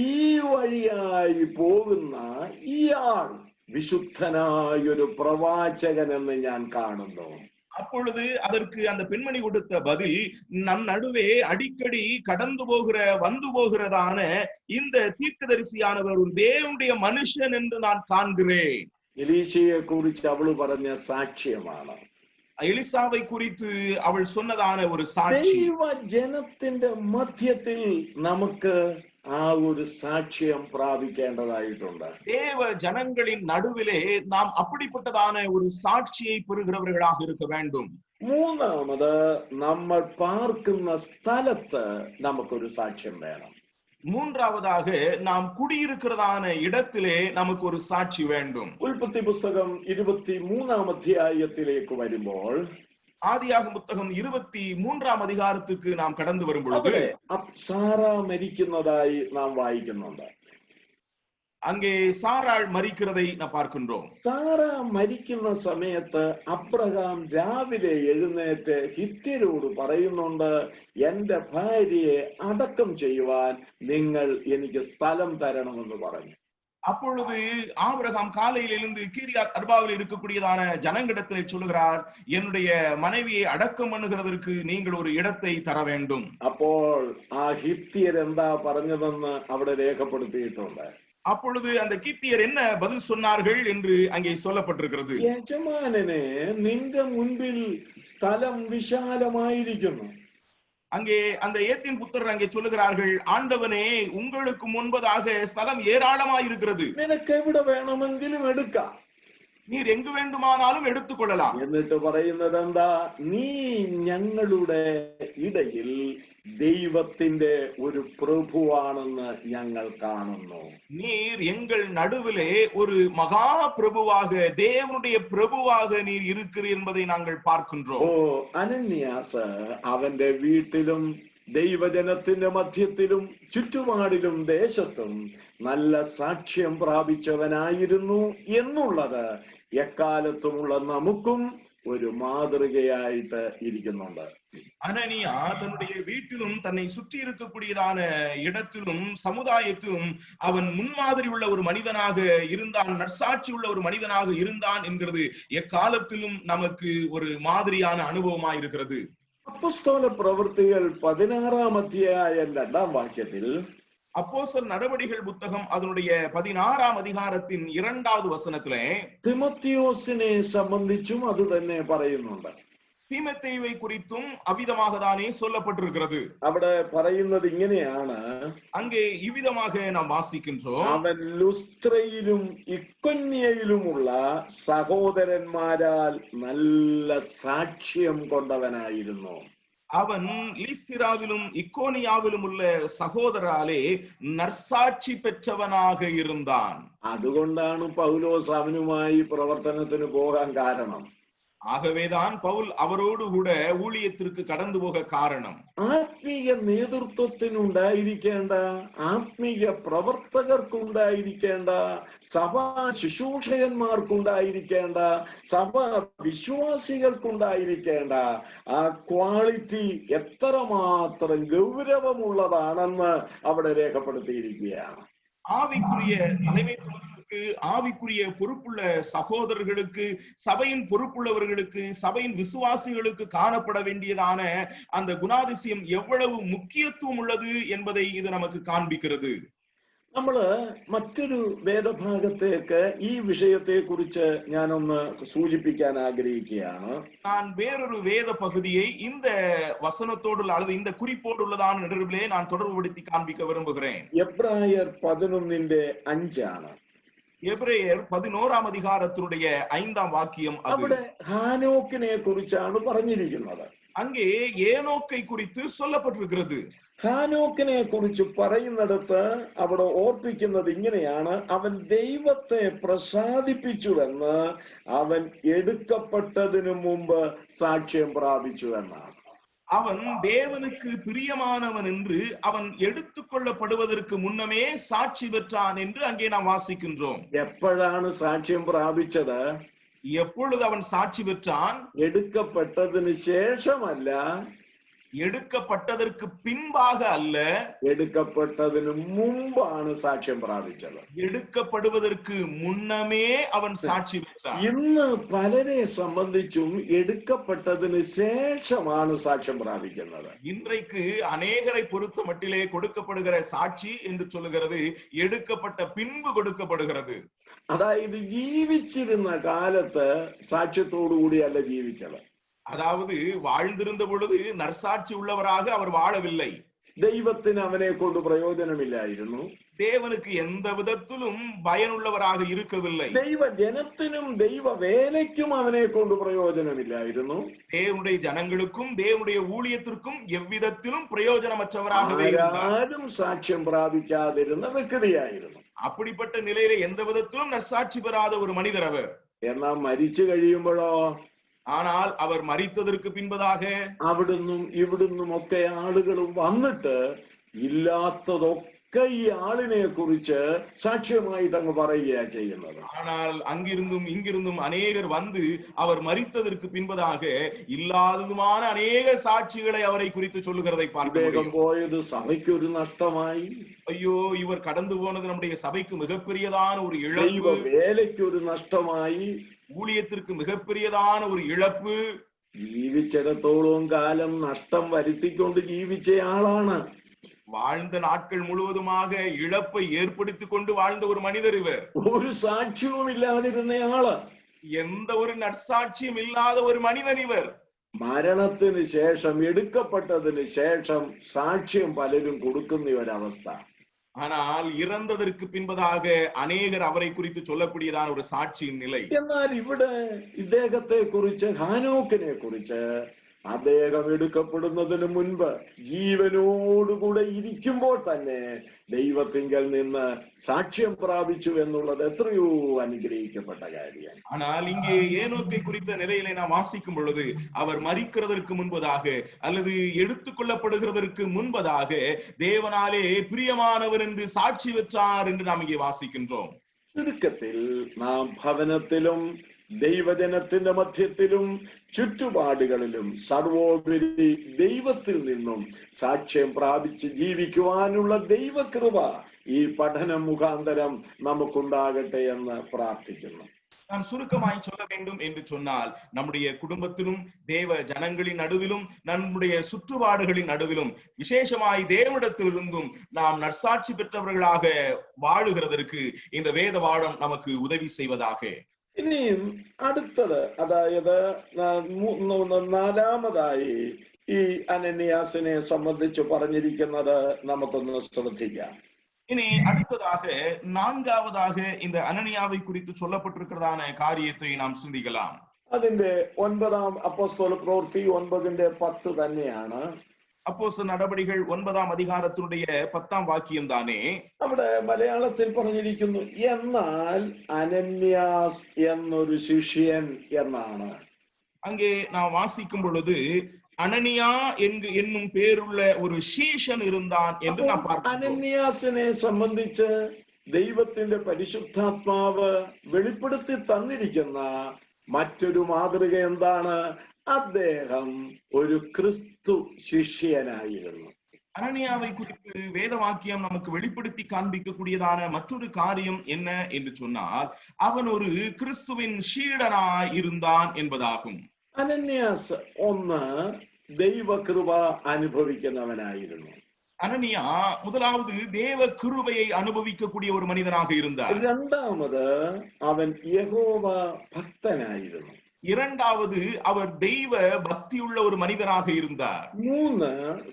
ഈ വഴിയായി പോകുന്ന ഇയാൾ വിശുദ്ധനായൊരു പ്രവാചകൻ എന്ന് ഞാൻ കാണുന്നു. அப்பொழுது அதற்கு அந்த பெண்மணி கொடுத்த பதில், நம் நடுவே அடிக்கடி கடந்து போகிற வந்து போகிறதான இந்த தீர்க்கதரிசியானவர் ஒரு தேவனுடைய மனுஷன் என்று நான் காண்கிறேன். എലീശയെ കുറിച്ച് അവള് പറഞ്ഞ സാക്ഷ്യമാണ്. எலிசாவை குறித்து அவள் சொன்னதான ஒரு சாட்சி. ദൈവജനത്തിന്റെ മധ്യത്തിൽ നമുക്ക് ആ ഒരു സാക്ഷ്യം പ്രാപിക്കേണ്ടതായിട്ടുണ്ട്. தேவ ஜனங்களின் நடுவிலே நாம் அப்படிப்பட்டதான ஒரு சாட்சியை பெறுகிறவர்களாக இருக்க வேண்டும். മൂന്നാമത്, നമ്മൾ പാർക്കുന്ന സ്ഥലത്ത് നമുക്കൊരു സാക്ഷ്യം വേണം. மூன்றாவதாக நாம் குடியிருக்கிறதான இடத்திலே நமக்கு ஒரு சாட்சி வேண்டும். ഉൽപ്പത്തി പുസ്തകം 23-ാം അധ്യായത്തിലേക്ക് വരുമ്പോൾ, ஆதியாகமம் புத்தகம் 23-ஆம் அதிகாரத்துக்கு நாம் கடந்து வரும் பொழுது സാറ മരിക്കുന്നതായി നാം വായിക്കുന്നുണ്ട്. அங்கே சாராள் மரிக்கிறதை நாம் பார்க்கின்றோம். സാറ മരിക്കുന്ന സമയത്ത് അബ്രഹാം രാവിലെ എഴുന്നേറ്റ് ഹിത്യരോട് പറയുന്നുണ്ട്, എന്റെ ഭാര്യയെ അടക്കം ചെയ്യുവാൻ നിങ്ങൾ എനിക്ക് സ്ഥലം തരണമെന്ന് പറഞ്ഞു. அப்பொழுது ஆபிரகாம் காலையில் எழுந்து கீரியாத் அர்பாவில் இருக்கக்கூடியதான ஜனங்களிடத்திலே சொல்லுகிறார், என்னுடைய மனைவியை அடக்கம் பண்ணுகிறதற்கு நீங்கள் ஒரு இடத்தை தர வேண்டும். അപ്പോൾ ആ ഹിത്യർ എന്താ പറഞ്ഞതെന്ന് അവിടെ രേഖപ്പെടുത്തിയിട്ടുണ്ട്. அப்பொழுது அந்த கீத்தியர் என்ன பதில் சொன்னார்கள் என்று அங்கே சொல்லப்பட்டிருக்கிறது. യജമാനനെ, നിന്റെ മുൻപിൽ സ്ഥലം വിശാലമായിരിക്കുന്നു. அங்கே அந்த ஏத்தின் புத்திரர் அங்கே சொல்லுகிறார்கள், ஆண்டவனே, உங்களுக்கு முன்பதாக ஸ்தலம் ஏராளமாயிருக்கிறது, നിനക്ക് എവിടെ വേണമെങ്കിലും എടുക്കാം. நீர் எங்கு வேண்டுமானாலும் எடுத்துக்கொள்ளலாம். എന്നിട്ട് പറയുന്നത് എന്താ? നീ ഞങ്ങളുടെ ഇടയിൽ ദൈവത്തിന്റെ ഒരു പ്രഭുവാണെന്ന് ഞങ്ങൾ കാണുന്നു. நீர் எங்கள் நடுவிலே ஒரு மகா பிரபுவாக, தேவனுடைய பிரபுவாக நீர் இருக்கிறீர் என்பதை நாங்கள் பார்க்கின்றோம். ഓ, അനന്യാസ് അവന്റെ വീട്ടിലും ദൈവജനത്തിന്റെ മധ്യത്തിലും ചുറ്റുപാടിലും ദേശത്തും നല്ല സാക്ഷ്യം പ്രാപിച്ചവനായിരുന്നു എന്നുള്ളത് എക്കാലത്തുമുള്ള നമുക്കും ഒരു മാതൃകയായിട്ട് ഇരിക്കുന്നുണ്ട്. அனனியா தன்னுடைய வீட்டிலும் தன்னை சுற்றி இருக்கக்கூடியதான இடத்திலும் சமுதாயத்திலும் அவன் முன்மாதிரி உள்ள ஒரு மனிதனாக இருந்தான், நற்சாட்சி உள்ள ஒரு மனிதனாக இருந்தான் என்கிறது எக்காலத்திலும் நமக்கு ஒரு மாதிரியான அனுபவமாய் இருக்கிறது. അപ്പോസ്തല പ്രവൃത്തികൾ 16-ാം അധ്യായം 2-ാം വാക്യത്തിൽ அப்போஸ்தலர் நடவடிக்கைகள் புத்தகம் அதனுடைய 16-ാം அதிகாரத்தின் 2வது வசனத்திலே തിമോത്തിയോസിനെ സംബന്ധിച്ചും അത് തന്നെ പറയുന്നുണ്ട്. தீமோத்தேயுவை குறித்தும் அவ்விதமாக தானே சொல்லப்பட்டிருக்கிறது. അവിടെ പറയുന്നത് ഇങ്ങനെയാണ്, அங்கே இவ்விதமாக நாம் வாசிக்கின்றோம். അവൻ ലുസ്ത്രയിലും ഇക്കോന്യയിലുമുള്ള സഹോദരന്മാരാൽ നല്ല സാക്ഷ്യം കൊണ്ടവനായിരുന്നു. அவன் லீஸ்திராவிலும் இக்கோனியாவிலும் உள்ள சகோதராலே நற்சாட்சி பெற்றவனாக இருந்தான். അതുകൊണ്ടാണ് പൗലോസ് അവനുമായി പ്രവർത്തനത്തിന് പോകാൻ കാരണം. ஆகவேதான் பவுல் அவரோடு கூட ஊழியத்திற்கு கடந்து போக காரணம். ആത്മീയ നേതൃത്വത്തിനുണ്ടായിരിക്കേണ്ട, ആത്മീയ പ്രവർത്തകർക്കുണ്ടായിരിക്കേണ്ട, സഭാ ശുശ്രൂഷകന്മാർക്കുണ്ടായിരിക്കേണ്ട, സഭാ വിശ്വാസികൾക്കുണ്ടായിരിക്കേണ്ട ആ ക്വാളിറ്റി എത്രമാത്രം ഗൗരവമുള്ളതാണെന്ന് അവിടെ രേഖപ്പെടുത്തിയിരിക്കുകയാണ്. ஆவிக்குரிய தலைமைத்துவத்திற்கு, ஆவிக்குரிய பொறுப்புள்ள சகோதரர்களுக்கு, சபையின் பொறுப்புள்ளவர்களுக்கு, சபையின் விசுவாசிகளுக்கு காணப்பட வேண்டியதான அந்த குணாதிசயம் எவ்வளவு முக்கியத்துவம் உள்ளது என்பதை இது நமக்கு காண்பிக்கிறது. നമ്മള് മറ്റൊരു വേദഭാഗത്തേക്ക് ഈ വിഷയത്തെ കുറിച്ച് ഞാനൊന്ന് സൂചിപ്പിക്കാൻ ആഗ്രഹിക്കുകയാണ്. நான் வேறொரு வேத பகுதியை இந்த வசனத்தோடு அல்லது இந்த குறிப்போடு உள்ளதான நிகழ்விலே நான் தொடர்புபடுத்தி காண்பிக்க விரும்புகிறேன். എബ്രായർ 11:5 எபிரேயர் 11-ாம் அதிகாரத்தினுடைய 5-ாம் வாக்கியம். അവിടെ ഹാനോക്കിനെ കുറിച്ചാണ് പറഞ്ഞിരിക്കുന്നത്. அங்கே ஏனோக்கை குறித்து சொல்லப்பட்டிருக்கிறது. ഹാനോക്കിനെ കുറിച്ച് പറയുന്നിടത്ത് അവിടെ ഓർപ്പിക്കുന്നത് ഇങ്ങനെയാണ്, അവൻ ദൈവത്തെ പ്രസാദിപ്പിച്ചുവെന്ന് അവൻ എടുക്കപ്പെട്ടതിനു മുമ്പ് സാക്ഷ്യം പ്രാപിച്ചു എന്നാണ്. அவன் தேவனுக்கு பிரியமானவன் என்று அவன் எடுத்துக்கொள்ளப்படுவதற்கு முன்னமே சாட்சி பெற்றான் என்று அங்கே நாம் வாசிக்கின்றோம். എപ്പോഴാണ് സാക്ഷ്യം പ്രാപിച്ചത്? எப்பொழுது அவன் சாட்சி பெற்றான்? എടുക്കപ്പെട്ടതിന് ശേഷമല്ല, எடுக்கப்பட்டதற்கு பின்பாக அல்ல, എടുക്കപ്പെട്ടതിന് മുമ്പാണ് സാക്ഷ്യം പ്രാപിച്ചത്. எடுக்கப்படுவதற்கு முன்னமே அவன் சாட்சி பெற்றான். ഇന്ന് പലരെ സംബന്ധിച്ചും എടുക്കപ്പെട്ടതിന് ശേഷമാണ് സാക്ഷ്യം പ്രാപിക്കുന്നത്. இன்றைக்கு அநேகரை பொறுத்த மட்டிலே கொடுக்கப்படுகிற சாட்சி என்று சொல்லுகிறது எடுக்கப்பட்ட பின்பு கொடுக்கப்படுகிறது. അതായത് ജീവിച്ചിരുന്ന കാലത്ത് സാക്ഷ്യത്തോടുകൂടിയല്ല ജീവിച്ചത്. அதாவது வாழ்ந்திருந்த பொழுது நற்சாட்சி உள்ளவராக அவர் வாழவில்லை. ദൈവത്തിന് അവനെ കൊണ്ട് പ്രയോജനമില്ലായിരുന്നു. தேவனுக்கு எந்த விதத்திலும் பயனுள்ளவராக இருக்கவில்லை. ദൈവ ജനത്തിനും ദൈവ വേലയ്ക്കും അവനെ കൊണ്ട് പ്രയോജനമില്ലായിരുന്നു. தேவனுடைய ஜனங்களுக்கும் தேவனுடைய ஊழியத்திற்கும் எவ்விதத்திலும் பிரயோஜனமற்றவராகவே இருந்தார். ആരും സാക്ഷ്യം പ്രാപിക്കാതിരുന്ന വ്യക്തിയായിരുന്നു. அப்படிப்பட்ட நிலையில எந்த விதத்திலும் நற்சாட்சி பெறாத ஒரு மனிதர் அவர். എന്നാൽ മരിച്ചു കഴിയുമ്പോഴോ, ஆனால் அவர் மரித்ததற்கு பின்பதாக അവിടുന്നും ഇവിടുന്നും ഒക്കെ ആളുകൾ വന്നിട്ട് ഇല്ലാത്തതൊക്കെ ഈ ആളിനെ കുറിച്ച് സാക്ഷ്യമായിട്ട് അങ്ങ് പറയുകയാ ചെയ്യുന്നത്. ஆனால் அங்கிருந்தும் இங்கிருந்தும் அநேகர் வந்து அவர் மரித்ததற்கு பின்பதாக இல்லாததுமான அநேக சாட்சிகளை அவரை குறித்து சொல்லுகிறதை பார்க்க முடியும். പോയത് സഭയ്ക്കൊരു നഷ്ടമായി, ஐயோ இவர் கடந்து போனது நம்முடைய சபைக்கு மிகப்பெரியதான ஒரு ദൈവ இழப்பு, വേലയ്ക്കൊരു നഷ്ടമായി, ஊழியத்திற்கு மிகப்பெரியதான ஒரு இழப்பு. ജീവിച്ചിടത്തോളം കാലം നഷ്ടം വരുത്തിക്കൊണ്ട് ജീവിച്ചയാളാണ്. வாழ்ந்த நாட்கள் முழுவதுமாக இழப்பை ஏற்படுத்திக் கொண்டு வாழ்ந்த ஒரு மனிதர் இவர். ഒരു സാക്ഷ്യവും ഇല്ലാതിരുന്നയാള്, எந்த ஒரு நற்சாட்சியும் இல்லாத ஒரு மனிதர் இவர். മരണത്തിന് ശേഷം, എടുക്കപ്പെട്ടതിന് ശേഷം സാക്ഷ്യം പലരും കൊടുക്കുന്ന ഒരവസ്ഥ. ஆனால் இறந்ததற்கு பின்பதாக அநேகர் அவரை குறித்து சொல்லக்கூடியதான ஒரு சாட்சியின் நிலை. എന്നാൽ ഇവിടെ ഇദ്ദേഹത്തെ കുറിച്ച്, ഹാനോക്കിനെ കുറിച്ച്, അദ്ദേഹം എടുക്കപ്പെടുന്നതിന് മുൻപ് ജീവനോടുകൂടെ ഇരിക്കുമ്പോൾ തന്നെ ദൈവത്തിങ്കൽ നിന്ന് സാക്ഷ്യം പ്രാപിച്ചു എന്നുള്ളത് എത്രയോ അനുഗ്രഹിക്കപ്പെട്ട കാര്യം. ஆனால் இங்கே ஏனோக்கை குறித்த நிலையிலே நாம் வாசிக்கும் பொழுது அவர் மரிக்கிறதற்கு முன்பதாக அல்லது எடுத்துக்கொள்ளப்படுகிறதற்கு முன்பதாக தேவனாலே பிரியமானவர் என்று சாட்சி பெற்றார் என்று நாம் இங்கே வாசிக்கின்றோம். ചുരുക്കത്തിൽ നാം ഭവനത്തിലും ദൈവജനത്തിന്റെ മധ്യത്തിലും ചുറ്റുപാടുകളിലും സർവോപരി ദൈവത്തിൽ നിന്നും സാക്ഷ്യം പ്രാപിച്ച് ജീവിക്കുവാനുള്ള ദൈവകൃപ ഈ പഠനം മുഖാന്തരം നമുക്കുണ്ടാകട്ടെ എന്ന് പ്രാർത്ഥിക്കുന്നു. நான் சுருக்கமாய் சொல்ல வேண்டும் என்று சொன்னால், நம்முடைய குடும்பத்திலும் தேவ ஜனங்களின் நடுவிலும் நம்முடைய சுற்றுப்பாடுகளின் நடுவிலும் விசேஷமாய் தேவனிடத்திலிருந்தும் நாம் நற்சாட்சி பெற்றவர்களாக வாழுகிறதற்கு இந்த வேத பாடம் நமக்கு உதவி செய்வதாக. ഇനിയും അടുത്തത്, അതായത് നാലാമതായി ഈ അനന്യാസിനെ സംബന്ധിച്ച് പറഞ്ഞിരിക്കുന്നത് നമുക്കൊന്ന് ശ്രദ്ധിക്കാം. இனி அடுத்ததாக நான்காவதாக இந்த அனனியாவை குறித்து சொல்லப்பட்டிருக்கிறதான காரியத்தை நாம் சிந்திக்கலாம். അതിന്റെ 9 അപ്പോസ്തല പ്രവൃത്തി 9:10 തന്നെയാണ്. அப்போஸ்தல நடபடிகள் 9 அதிகாரத்தினுடைய 10 வாக்கியம் தானே. അവിടെ മലയാളത്തിൽ പറഞ്ഞിരിക്കുന്നു, എന്നാൽ അനന്യാസ് എന്നൊരു ശിഷ്യൻ എന്നാണ്. அங்கே நாம் வாசிக்கும் பொழுது அனனியா என்னும் பேருள்ள ஒரு சீஷன் இருந்தான் என்று நாம் பார்க்கிறோம். അനന്യാസിനെ സംബന്ധിച്ച് ദൈവത്തിന്റെ പരിശുദ്ധാത്മാവ് വെളിപ്പെടുത്തി തന്നിരിക്കുന്ന മറ്റൊരു മാതൃക എന്താണ്? അദ്ദേഹം ഒരു ക്രിസ്തു ശിഷ്യനായിരുന്നു. அனனியாவை குறித்து வேத வாக்கியம் நமக்கு வெளிப்படுத்தி காண்பிக்கக்கூடியதான மற்றொரு காரியம் என்ன என்று சொன்னால், அவன் ஒரு கிறிஸ்துவின் சீடனாய் இருந்தான் என்பதாகும். അനന്യാസ് ഒന്ന് ദൈവകൃപ അനുഭവിക്കുന്നവനായിരുന്നു. அனனியா முதலாவது தேவ கிருபையை அனுபவிக்கக்கூடிய ஒரு மனிதனாக இருந்தார். രണ്ടാമത് അവൻ യഹോവ ഭക്തനായിരുന്നു. இரண்டாவது அவர் தெய்வ பக்தியுள்ள ஒரு மனிதராக இருந்தார். മൂന്ന്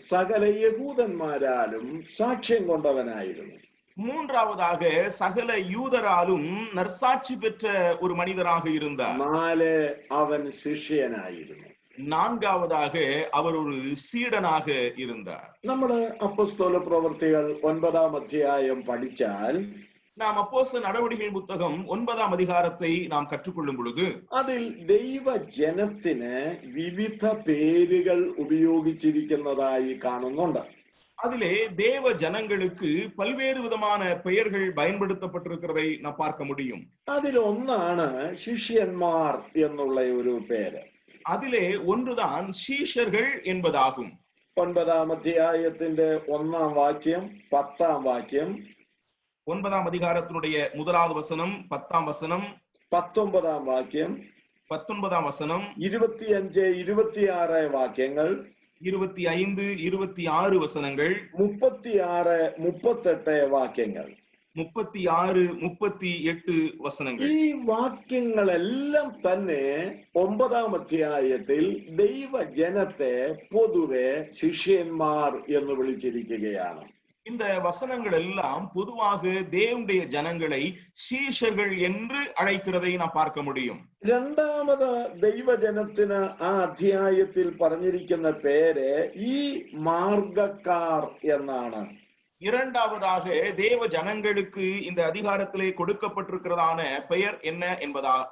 സകല യഹൂദന്മാരാലും സാക്ഷ്യം കൊണ്ടവനായിരുന്നു. மூன்றாவதாக சகல யூதராலும் நற்சாட்சி பெற்ற ஒரு மனிதராக இருந்தார். നാല് അവൻ ശിഷ്യനായിരുന്നു. நான்காவதாக அவர் ஒரு சீடனாக இருந்தார். നമ്മള് അപ്പോസ്തല പ്രവൃത്തികൾ 9 അധ്യായം പഠിച്ചാൽ, நாம் அப்போஸ்தல நடவடிக்கைகள் புத்தகம் 9 அதிகாரத்தை நாம் கற்றுக்கொள்ளும் பொழுது അതിൽ ദൈവജനത്തിന് വിവിധ പേരുകൾ ഉപയോഗിച്ചിരിക്കുന്നതായി കാണുന്നുണ്ട്. அதிலே தேவ ஜனங்களுக்கு பல்வேறு விதமான பெயர்கள் பயன்படுத்தப்பட்டிருக்கிறதை நாம் பார்க்க முடியும். അതിലൊന്നാണ് ശിഷ്യന്മാർ എന്നുള്ള ഒരു പേര്. அதிலே ஒன்றுதான் சீஷர்கள் என்பதாகும். 9 അധ്യായത്തിന്റെ 1 വാക്യം 10 വാക്യം, 9 அதிகாரத்தினுடைய 1வது வசனம் 10 வசனம், 19 വാക്യം, 19 வசனம், 25 26 വാക്യങ്ങൾ, 25 26 வசனங்கள், 36 38 വാക്യങ്ങൾ. 36 38 വസനങ്ങൾ. ഈ വാക്യങ്ങളെല്ലാം തന്നെ 9 അധ്യായത്തിൽ ദൈവജനത്തെ പൊതുവെ ശിഷ്യന്മാർ എന്ന് വിളിച്ചിരിക്കുകയാണ്. இந்த வசனங்கள் எல்லாம் பொதுவாக தேவனுடைய ஜனங்களை சீஷர்கள் என்று அழைக்கிறதை நாம் பார்க்க முடியும். രണ്ടാമത് ദൈവജനത്തിന് ആ അധ്യായത്തിൽ പറഞ്ഞിരിക്കുന്ന പേര് ഈ മാർഗക്കാർ എന്നാണ്. இரண்டாவதாக தேவ ஜனங்களுக்கு இந்த அதிகாரத்திலே கொடுக்கப்பட்டிருக்கிறதான பெயர் என்ன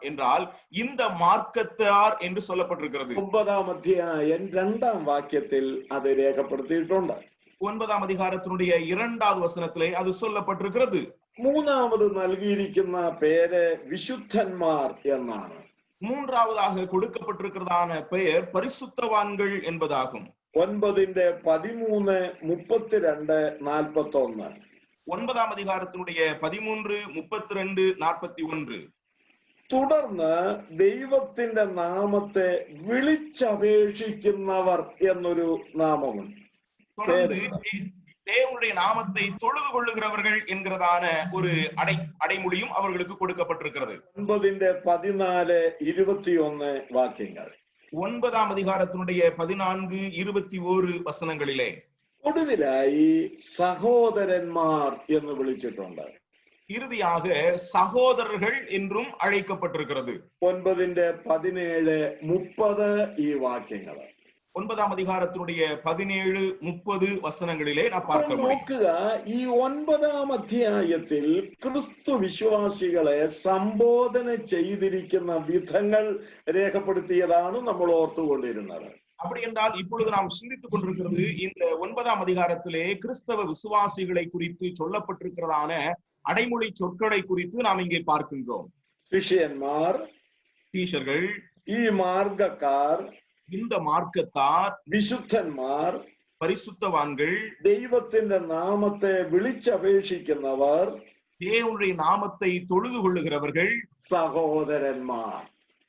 என்றால் இந்த மார்க்கத்தார் என்று சொல்லப்பட்டிருக்கிறது. 9 അധ്യായം 2 വാക്യത്തിൽ അത് രേഖപ്പെടുത്തിയിട്ടുണ്ട്. 9 அதிகாரத்தினுடைய 2வது வசனத்திலே அது சொல்லப்பட்டிருக்கிறது. മൂന്നാമത് നൽകിയിരിക്കുന്ന പേര് വിശുദ്ധന്മാർ എന്നാണ്. மூன்றாவதாக கொடுக்கப்பட்டிருக்கிறதான பெயர் பரிசுத்தவான்கள் என்பதாகும். 9:13 32 41. 9 அதிகாரத்தினுடைய 13 32 41. തുടർന്ന് ദൈവത്തിന്റെ നാമത്തെ വിളിച്ചപേക്ഷിക്കുന്നവർ എന്നൊരു നാമമുണ്ട്. தொடர்ந்து தேவனுடைய நாமத்தை தொழுது கொள்ளுகிறவர்கள் என்கிறதான ஒரு அடைமொழியும் அவர்களுக்கு கொடுக்கப்பட்டிருக்கிறது. 9:14 21 വാക്യങ്ങൾ. 9 அதிகாரத்தினுடைய 14 21 வசனங்களிலே ഒടുവിലായി സഹോദരന്മാർ എന്ന് വിളിച്ചിട്ടുണ്ട്. இறுதியாக சகோதரர்கள் என்றும் அழைக்கப்பட்டிருக்கிறது. 9:17 30 ഈ വാക്യങ്ങൾ. 9 அதிகாரத்தினுடைய 17 30 വസനങ്ങളിലെ நாம் பார்க்க முடியும். നോക്കുക, ഈ 9 അധ്യായത്തിൽ ക്രിസ്തു വിശ്വാസികളെ സംബോധന ചെയ്തിരിക്കുന്ന വിധങ്ങൾ രേഖപ്പെടുത്തിയതാണ് നമ്മൾ ഓർത്തുകൊണ്ടിരുന്നത്. அப்படி என்றால் இப்பொழுது நாம் சிந்தித்துக் கொண்டிருக்கிறது இந்த 9 அதிகாரத்திலே கிறிஸ்தவ விசுவாசிகளை குறித்து சொல்லப்பட்டிருக்கிறதான அடைமொழி சொற்களை குறித்து நாம் இங்கே பார்க்கின்றோம். ശിഷ്യന്മാർ, சீஷர்கள், ഈ മാർഗക്കാർ, இந்த மார்க்கத்தார், വിശുദ്ധന്മാർ, பரிசுத்தவான்கள், ദൈവത്തിന്റെ നാമത്തെ വിളിച്ചപേക്ഷിക്കുന്നവർ, தேவனுடைய நாமத்தை தொழுது கொள்ளுகிறவர்கள், സഹോദരന്മാർ.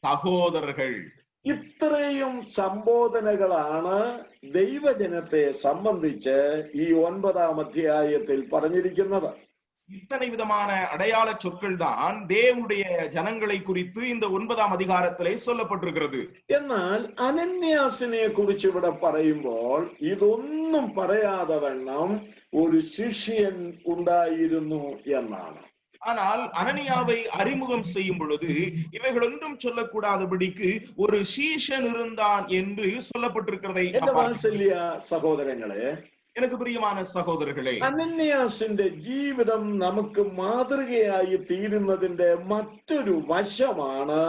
சகோதரர்கள். ഇത്രയും സംബോധനകളാണ് ദൈവജനത്തെ സംബന്ധിച്ച് ഈ 9-ാം അധ്യായത്തിൽ പറഞ്ഞിരിക്കുന്നത്. இத்தனை விதமான அடையாள சொற்கள் தான் தேவனுடைய ஜனங்களை குறித்து இந்த 9ஆம் அதிகாரத்திலே சொல்லப்பட்டிருக்கிறது. എന്നാൽ അനന്യാസിനെ കുറിച്ച് ഇവിടെ പറയുമ്പോൾ ഇതൊന്നും പറയാതെ വണ്ണം ഒരു ശിഷ്യൻ ഉണ്ടായിരുന്നു എന്നാണ്. ஆனால் அனனியாவை அறிமுகம் செய்யும் பொழுது இவைகள் ஒன்றும் சொல்லக்கூடாதபடிக்கு ஒரு சீஷன் இருந்தான் என்று சொல்லப்பட்டிருக்கிறதை എന്റെ വാത്സല്യ സഹോദരങ്ങളെ, எனக்கு பிரியமான சகோதரர்களே, അനന്യാസിന്റെ ജീവിതം നമുക്ക് മാതൃകയായി തീരുന്നതിന്റെ മറ്റൊരു വശമാണ്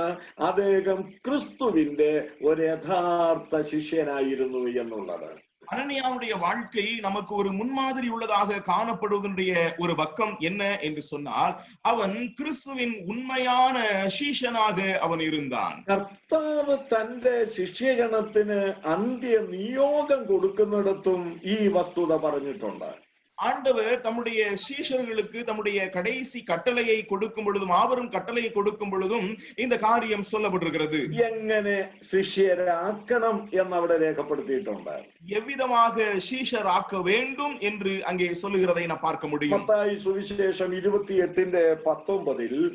അദ്ദേഹം ക്രിസ്തുവിന്റെ ഒരു യഥാർത്ഥ ശിഷ്യനായിരുന്നു എന്നുള്ളത്. அனனியாவுடைய வாழ்க்கை நமக்கு ஒரு முன்மாதிரி உள்ளதாக காணப்படுவதனுடைய ஒரு பக்கம் என்ன என்று சொன்னால், அவன் கிறிஸ்துவின் உண்மையான சீஷனாக அவன் இருந்தான். കർത്താവ് തന്റെ ശിഷ്യഗണത്തിന് അന്ത്യ നിയോഗം കൊടുക്കുന്നിടത്തും ഈ വസ്തുത പറഞ്ഞിട്ടുണ്ട്. ஆண்டவர் தம்முடைய சீஷர்களுக்கு தம்முடைய கடைசி கட்டளையை கொடுக்கும் பொழுதும், மாபெரும் கட்டளையை கொடுக்கும் பொழுதும் இந்த காரியம் சொல்லப்பட்டிருக்கிறது. എങ്ങനെ ശിഷ്യരാക്കണം എന്നവിടെ രേഖപ്പെടുത്തിയിട്ടുണ്ട്. எவ்விதமாக சீஷராக்க வேண்டும் என்று அங்கே சொல்லுகிறதை நான் பார்க்க முடியும். മത്തായി സുവിശേഷം 28:19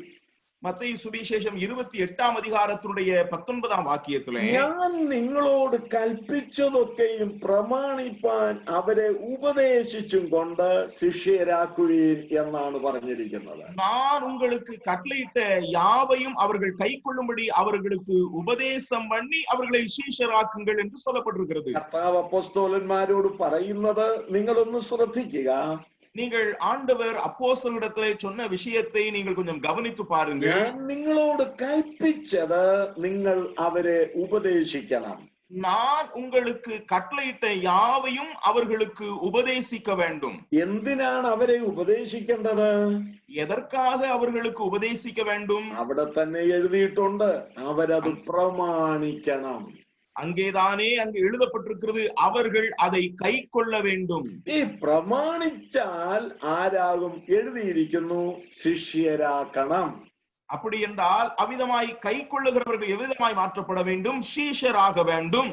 மத்தேயு சுவிசேஷம் 28ஆம் அதிகாரத்தினுடைய 19ஆம் வாக்கியத்திலே, ഞാൻ നിങ്ങളോട് കൽപ്പിച്ചതൊക്കെയും പ്രമാണിപ്പാൻ അവരെ ഉപദേശിച്ചും കൊണ്ട് ശിഷ്യരാക്കുവീൻ എന്നാണ് പറഞ്ഞിരിക്കുന്നത്. நான் உங்களுக்கு கட்டளையிட்ட யாவையும் அவர்கள் கைக்கொள்ளும்படி அவர்களுக்கு உபதேசம் பண்ணி அவர்களை சீஷராக்குங்கள் என்று சொல்லப்பட்டிருக்கிறது. കർത്താവ് അപ്പോസ്തലന്മാരോട് പറയുന്നത് നിങ്ങളൊന്ന് ശ്രദ്ധിക്കുക. நீங்கள் ஆண்டவர் அப்போஸ்தலரிடத்திலே சொன்ன விஷயத்தை நீங்கள் கொஞ்சம் கவனித்து பாருங்கள். ഞാൻ നിങ്ങളോട് കൽപ്പിച്ചത് നിങ്ങൾ അവരെ ഉപദേശിക്കണം. நான் உங்களுக்கு கட்டளையிட்ட யாவையும் அவர்களுக்கு உபதேசிக்க வேண்டும். എന്തിനാണ് അവരെ ഉപദേശിക്കേണ്ടത്? எதற்காக அவர்களுக்கு உபதேசிக்க வேண்டும்? അവിടെ തന്നെ എഴുതിയിട്ടുണ്ട്, അവരത് പ്രമാണിക്കണം. அங்கேதானே அங்கு எழுதப்பட்டிருக்கிறது, அவர்கள் அதை கை கொள்ள வேண்டும். ഈ പ്രമാണിച്ചാൽ ആരാകും? എഴുതിയിരിക്കുന്നു, ശിഷ്യരാക്കണം. அப்படி என்றால் அவ்விதமாய் கை கொள்ளுகிறவர்கள் எவ்விதமாய் மாற்றப்பட வேண்டும்? சீஷராக வேண்டும்.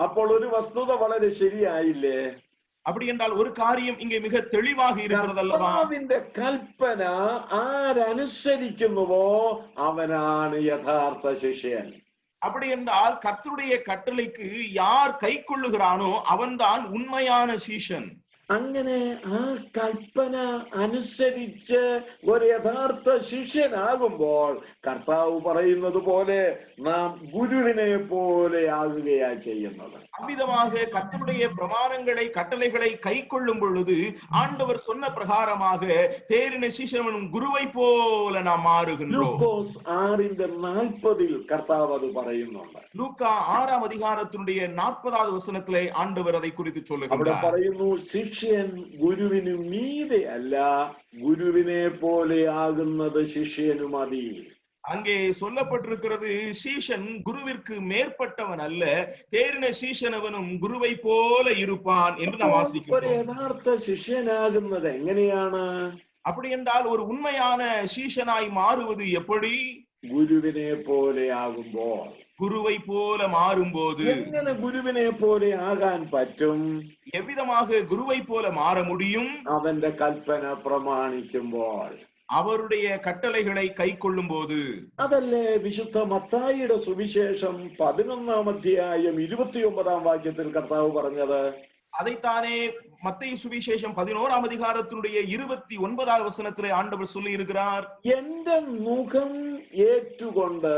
അപ്പോൾ ഒരു വസ്തുത വളരെ ശരിയായില്ലേ? அப்படி என்றால் ஒரு காரியம் இங்கே மிக தெளிவாக இருக்கிறது அல்லவா? കർത്താവിന്റെ കൽപ്പന ആരനുസരിക്കുന്നുവോ അവനാണ് യഥാർത്ഥ ശിഷ്യൻ. அப்படி என்றால் கர்த்தருடைய கட்டளைக்கு யார் கை கொள்ளுகிறானோ அவன்தான் உண்மையான சீஷன். അങ്ങനെ ആ കൽപ്പന അനുസരിച്ച് ഒരു യഥാർത്ഥ ശിഷ്യനാകുമ്പോൾ കർത്താവ് പറയുന്നത് പോലെ നാം ഗുരുവിനെ പോലെ ആകുകയാ ചെയ്യുന്നത്. அவ்விதமாக கர்த்தருடைய பிரமாணங்களை கட்டளைகளை கை கொள்ளும் பொழுது ஆண்டவர் சொன்ன பிரகாரமாக தேறின சீஷனும் குருவை போல நாம் மாறுகின்றோம். ലൂക്കോസ് 6:40 കർത്താവ് അത് പറയുന്നുണ്ട്. லூக்கா 6ஆம் அதிகாரத்தினுடைய 40வது வசனத்திலே ஆண்டவர் அதை குறித்து അവിടെ சொல்லுகிறார். പറയുന്നു, ശിഷ്യൻ ഗുരുവിനു മീതെ അല്ല, ഗുരുവിനെ പോലെ ആകുന്നത് ശിഷ്യനു മതി. அங்கே சொல்லப்பட்டிருக்கிறது, சீஷன் குருவிற்கு மேற்பட்டவன் அல்ல, தேறின சீஷனவனும் குருவை போல இருப்பான் என்று நாம் ഒരു வாசிக்கிறோம். യഥാർത്ഥ ശിഷ്യനാകുന്നത് എങ്ങനെയാണ്? அப்படி என்றால் ஒரு உண்மையான சீஷனாய் மாறுவது எப்படி? ഗുരുവിനെ പോലെ ആകുമ്പോൾ. குருவை போல மாறும்போது. എങ്ങനെ ഗുരുവിനെ പോലെ ആകാൻ പറ്റും? எவ்விதமாக குருவை போல மாற முடியும்? അവന്റെ കൽപ്പന പ്രമാണിക്കുമ്പോൾ. அவருடைய கட்டளைகளை கை கொள்ளும் போது. അതല്ലേ വിശുദ്ധ മത്തായിയുടെ സുവിശേഷം 11-ാം അധ്യായം 29-ാം വാക്യത്തിൽ കർത്താവ് പറഞ്ഞത്? அதைத்தானே மத்தேயு சுவிசேஷம் 11ஆம் அதிகாரத்தினுடைய 29வது வசனத்திலே ஆண்டவர் சொல்லி இருக்கிறார், എന്റെ മുഖം ഏറ്റുകൊണ്ട്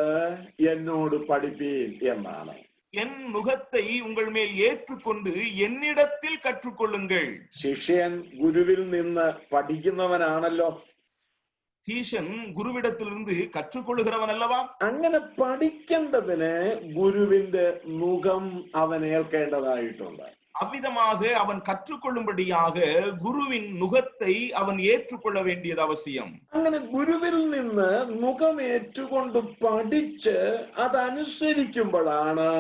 എന്നോട് പഠിപ്പീൻ എന്നാണ്. என் நுகத்தை உங்கள் மேல் ஏற்றுக்கொண்டு என்னிடத்தில் கற்றுக்கொள்ளுங்கள். ശിഷ്യൻ ഗുരുവിൽ നിന്ന് പഠിക്കുന്നവനാണല്ലോ. சீஷன் குருவிடத்திலிருந்து கற்றுக்கொள்ளுகிறவன் அல்லவா? അങ്ങനെ പഠിക്കേണ്ടതിന് ഗുരുവിന്റെ മുഖം അവൻ ഏൽക്കേണ്ടതായിട്ടുണ്ട്. அவ்விதமாக அவன் கற்றுக்கொள்ளும்படியாக குருவின் நுகத்தை அவன் ஏற்றுக்கொள்ள வேண்டியது அவசியம். അങ്ങനെ ഗുരുവിൽ നിന്ന് മുഖം ഏറ്റുകൊണ്ട് പഠിച്ച് അതനുസരിക്കുമ്പോഴാണ്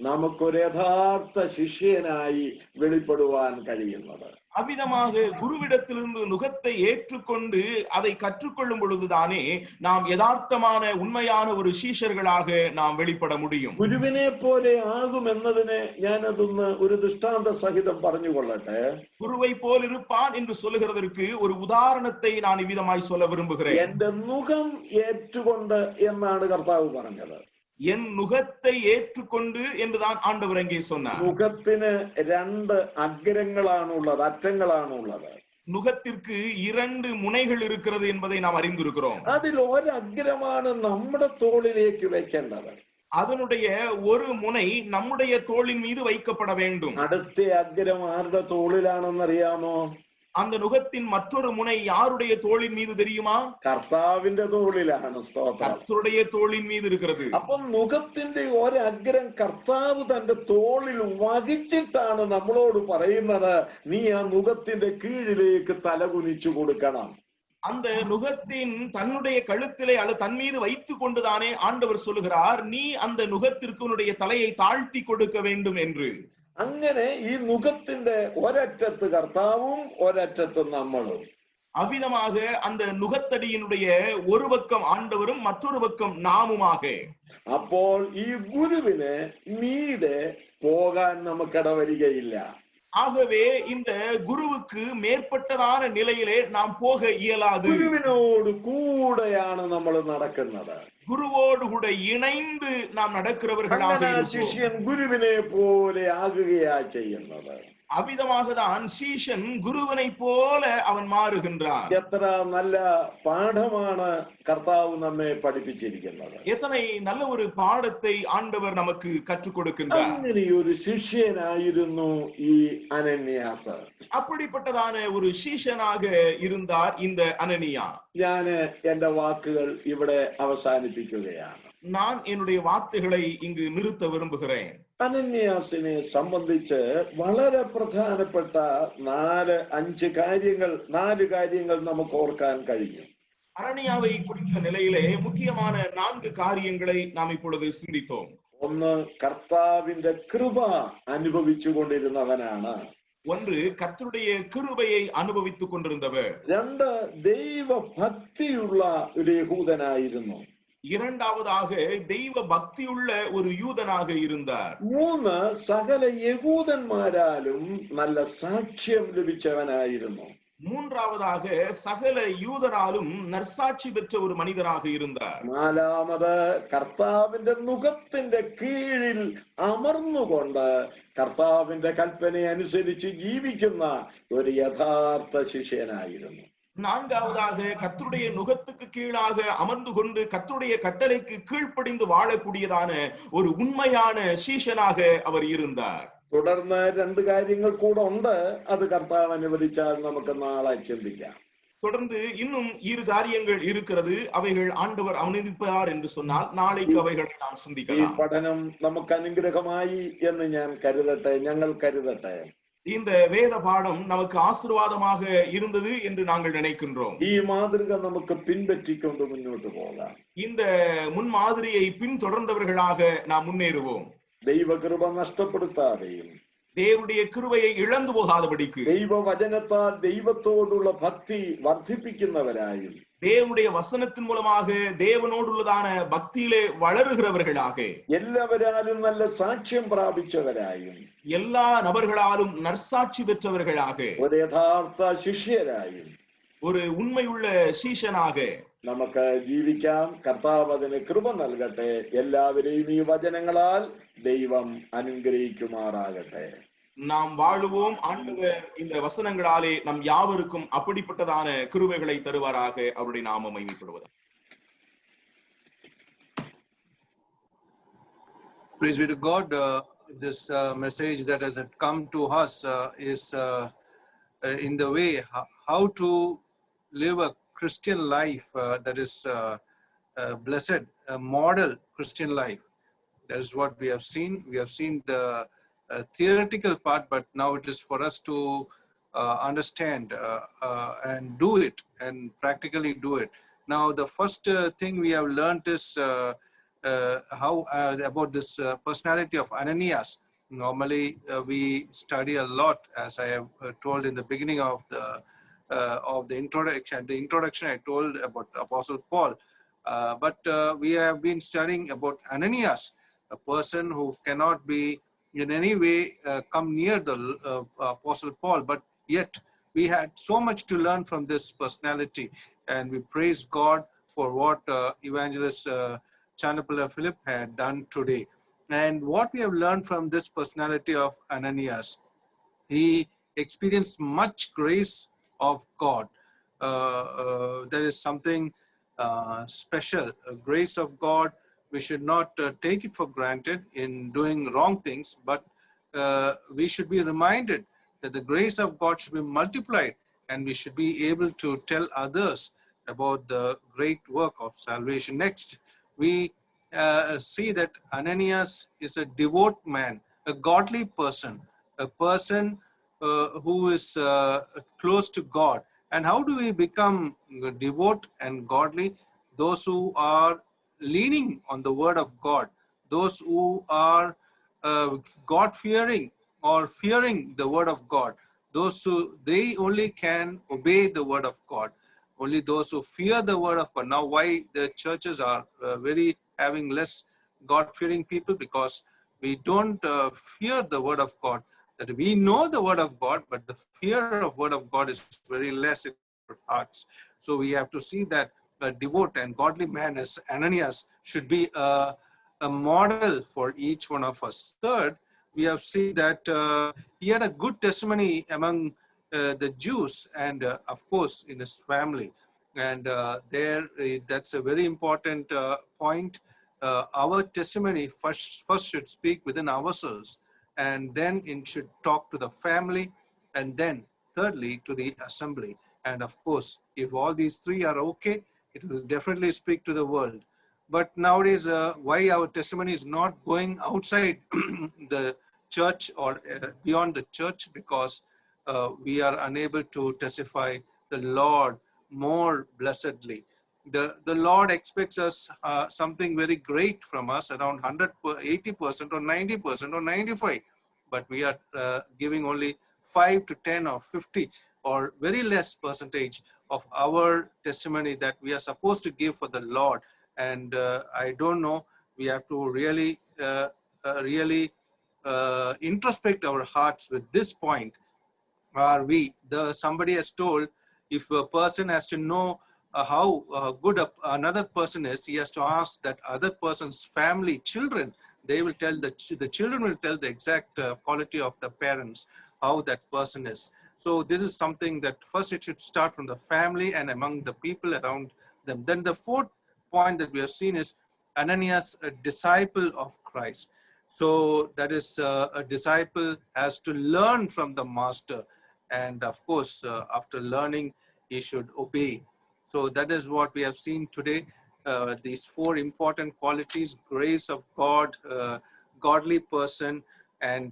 നമുക്കൊരു യഥാർത്ഥ ശിഷ്യനായി വെളിപ്പെടുവാൻ കഴിയുന്നത്. அவ்விதமாக குருவிடத்திலிருந்து நுகத்தை ஏற்றுக்கொண்டு அதை கற்றுக்கொள்ளும் பொழுதுதானே நாம் யதார்த்தமான உண்மையான ஒரு சீஷர்களாக நாம் வெளிப்பட முடியும். ഗുരുവിനെ പോലെ ആകുമെന്നതിനെ ഞാനതൊന്ന് ഒരു ദൃഷ്ടാന്ത സഹിതം പറഞ്ഞുകൊള്ളട്ടെ. குருவை போல் இருப்பான் என்று சொல்லுகிறதற்கு ஒரு உதாரணத்தை நான் இவ்விதமாய் சொல்ல விரும்புகிறேன். എന്റെ മുഖം ഏറ്റുകൊണ്ട് എന്നാണ് കർത്താവ് പറഞ്ഞത്. என் நுகத்தை ஏற்றுக்கொண்டு என்றுதான் ஆண்டவர் அங்கே சொன்னார். മുഖത്തിന് രണ്ട് അഗ്രങ്ങളാണുള്ളത്, അറ്റങ്ങളാണുള്ളത്. நுகத்திற்கு இரண்டு முனைகள் இருக்கிறது என்பதை நாம் அறிந்திருக்கிறோம். അതിൽ ഒരഗ്രമാണ് നമ്മുടെ തോളിലേക്ക് വെക്കേണ്ടത്. அதனுடைய ஒரு முனை நம்முடைய தோளின் மீது வைக்கப்பட வேண்டும். അടുത്ത അഗ്രം ആരുടെ തോളിലാണെന്നറിയാമോ? அந்த நுகத்தின் மற்றொரு முனை யாருடைய தோளின் மீது தெரியுமா? കർത്താവിന്റെ തോളിലാണ്. സ്തോത്രം. கர்த்தருடைய தோளின் மீது இருக்கிறது. അപ്പം മുഖത്തിന്റെ ഒരഗ്രം കർത്താവ് തന്റെ തോളിൽ വഹിച്ചിട്ടാണ് നമ്മളോട് പറയുന്നത്, നീ ആ മുഖത്തിന്റെ കീഴിലേക്ക് തലകുനിച്ചു കൊടുക്കണം. அந்த நுகத்தின் தன்னுடைய கழுத்திலே அல்லது தன் மீது வைத்துக் கொண்டுதானே ஆண்டவர் சொல்லுகிறார், நீ அந்த நுகத்திற்கு உன்னுடைய தலையை தாழ்த்தி கொடுக்க வேண்டும் என்று. അങ്ങനെ ഈ മുഖത്തിന്റെ ഒരറ്റത്ത് കർത്താവും ഒരറ്റത്ത് നമ്മളും. அவ்விதமாக அந்த நுகத்தடியினுடைய ஒரு பக்கம் ஆண்டவரும் மற்றொரு பக்கம் நாமுமாக. അപ്പോൾ ഈ ഗുരുവിന് മീതെ പോകാൻ നമുക്കിട വരികയില്ല. ஆகவே இந்த குருவுக்கு மேற்பட்டதான நிலையிலே நாம் போக இயலாது. ഗുരുവിനോട് കൂടെയാണ് നമ്മൾ നടക്കുന്നത്. குருவோடு கூட இணைந்து நாம் நடக்கிறவர்களாக இருக்கிறோம். ശിഷ്യൻ ഗുരുവിനെ പോലെ ആകുകയാ ചെയ്യുന്നത്. அவ்விதமாக தான் சீஷன் குருவனை போல அவன் மாறுகின்றான். എത്ര നല്ല പാഠമാണ് കർത്താവ് നമ്മെ പഠിപ്പിച്ചിരിക്കുന്നത്. எத்தனை நல்ல ஒரு பாடத்தை ஆண்டவர் நமக்கு கற்றுக் கொடுக்கின்றார். അങ്ങനെ ഒരു ശിഷ്യനായിരുന്നു ഈ അനന്യാസ്. அப்படிப்பட்டதான ஒரு சீஷனாக இருந்தார் இந்த அனனியா. ഞാന് എന്റെ വാക്കുകൾ ഇവിടെ അവസാനിപ്പിക്കുകയാണ്. நான் என்னுடைய வார்த்தைகளை இங்கு நிறுத்த விரும்புகிறேன். അനന്യാസിനെ സംബന്ധിച്ച് വളരെ പ്രധാനപ്പെട്ട 4-5 കാര്യങ്ങൾ നമുക്ക് ഓർക്കാൻ കഴിയും. அனனியாவை குறித்த நிலையிலே முக்கியமான 4 காரியங்களை நாம் இப்பொழுது சிந்தித்தோம். ഒന്ന്, കർത്താവിന്റെ കൃപ അനുഭവിച്ചു കൊണ്ടിരുന്നവനാണ്. ஒன்று, கர்த்தருடைய கிருபையை அனுபவித்துக் கொண்டிருந்தவர். 2, ദൈവഭക്തിയുള്ള ഒരു യഹൂദനായിരുന്നു. இரண்டாவதாக தெய்வ பக்தியுள்ள ஒரு யூதனாக இருந்தார். 3, സകല യഹൂദന്മാരാലും നല്ല സാക്ഷ്യം ലഭിച്ചവനായിരുന്നു. மூன்றாவதாக சகல யூதராலும் நற்சாட்சி பெற்ற ஒரு மனிதராக இருந்தார். 4, കർത്താവിന്റെ മുഖത്തിന്റെ കീഴിൽ അമർന്നുകൊണ്ട് കർത്താവിന്റെ കൽപ്പന അനുസരിച്ച് ജീവിക്കുന്ന ഒരു യഥാർത്ഥ ശിഷ്യനായിരുന്നു. 4வது, கர்த்தருடைய நுகத்துக்கு கீழாக அமர்ந்து கொண்டு கர்த்தருடைய கட்டளைக்கு கீழ்ப்படிந்து வாழக்கூடியதான ஒரு உண்மையான சீஷனாக அவர் இருந்தார். തുടർന്ന് 2 കാര്യങ്ങൾ കൂടെ ഉണ്ട്. അത് കർത്താവ് അനുവദിച്ചാൽ നമുക്ക് നാളെ ചിന്തിക്കാം. தொடர்ந்து இன்னும் 2 காரியங்கள் இருக்கிறது. அவைகள் ஆண்டவர் அனுமதிப்பார் என்று சொன்னால் நாளைக்கு அவைகளை நாம் ഈ சிந்திக்கலாம். പഠനം നമുക്ക് അനുഗ്രഹമായി എന്ന് ഞങ്ങൾ കരുതട്ടെ. இந்த வேத பாடம் நமக்கு ஆசீர்வாதமாக இருந்தது என்று நாங்கள் நினைக்கின்றோம். ഈ മാതൃക നമുക്ക് പിൻപറ്റിക്കൊണ്ട് മുന്നോട്ട് പോകാം. இந்த முன்மாதிரியை பின்தொடர்ந்தவர்களாக நாம் முன்னேறுவோம். ദൈവകൃപ നഷ്ടപ്പെടുത്താതെയും தேவனுடைய கிருபையை இழந்து போகாதபடிக்கு, ദൈവവചനത്താൽ ദൈവത്തോടുള്ള ഭക്തി വർദ്ധിപ്പിക്കുന്നവരായും, தேவனுடைய வசனத்தின் மூலமாக தேவனோடுள்ளதான பக்தியிலே வளருகிறவர்களாக, എല്ലാവരാലും നല്ല സാക്ഷ്യം പ്രാപിച്ചവരായും, எல்லா நபர்களாலும் நற்சாட்சி பெற்றவர்களாக, ഒരു യഥാർത്ഥ ശിഷ്യരായും ஒரு உண்மையுள்ள சீஷனாக നമുക്ക് ജീവിക്കാം. കർത്താവ് അതിന് കൃപ നൽകട്ടെ. എല്ലാവരെയും ഈ വചനങ്ങളാൽ ദൈവം അനുഗ്രഹിക്കുമാറാകട്ടെ. நாம் வாழுவோம். ஆண்டவர் இந்த வசனங்களாலே நம் யாவருக்கும் அப்படிப்பட்டதான கிருபைகளை தருவாராக. அவருடைய நாமம் மகிமைப்படுவதாக. Praise be to God. This message that has come to us is in the way how to live a Christian life that is blessed, a model Christian life. That is what we have seen. We have seen the theoretical part, but now it is for us to understand and do it and practically do it. Now, the first thing we have learned is how about this personality of Ananias. Normally, we study a lot, as I have told in the beginning of the introduction. The introduction I told about Apostle Paul, but we have been studying about Ananias, a person who cannot be in any way come near the Apostle Paul, but yet we had so much to learn from this personality, and we praise God for what Evangelist Chandapala Philip had done today. And what we have learned from this personality of Ananias, he experienced much grace of God. There is something special, a grace of God. We should not take it for granted in doing wrong things, but we should be reminded that the grace of God should be multiplied, and we should be able to tell others about the great work of salvation. Next, we see that Ananias is a devout man, a godly person, a person who is close to God. And how do we become devout and godly? Those who are leaning on the word of God, those who are God-fearing or fearing the word of God, those who, they only can obey the word of God. Only those who fear the word of God. Now, why the churches are very having less God-fearing people? Because we don't fear the word of God. That we know the word of God, but the fear of word of God is very less in our hearts. So we have to see that a devout and godly man as Ananias should be a model for each one of us. Third, we have seen that he had a good testimony among the Jews and of course in his family. And that's a very important point. Our testimony first should speak within ourselves, and then it should talk to the family, and then thirdly to the assembly. And of course, if all these three are okay, it will definitely speak to the world. But nowadays, why our testimony is not going outside the church or beyond the church? Because we are unable to testify the Lord more blessedly. The Lord expects us something very great from us, around 100, 80% or 90% or 95%. But we are giving only 5 to 10 or 50 or very less percentage of our testimony that we are supposed to give for the Lord. And I don't know, we have to really introspect our hearts with this point. Are we, somebody has told, if a person has to know how good another person is, he has to ask that other person's family, children. They will tell, the children will tell the exact quality of the parents, how that person is. So this is something that first it should start from the family and among the people around them. Then the fourth point that we have seen is Ananias, a disciple of Christ. So that is a disciple has to learn from the master. And of course, after learning, he should obey. So that is what we have seen today. These four important qualities: grace of God, godly person, and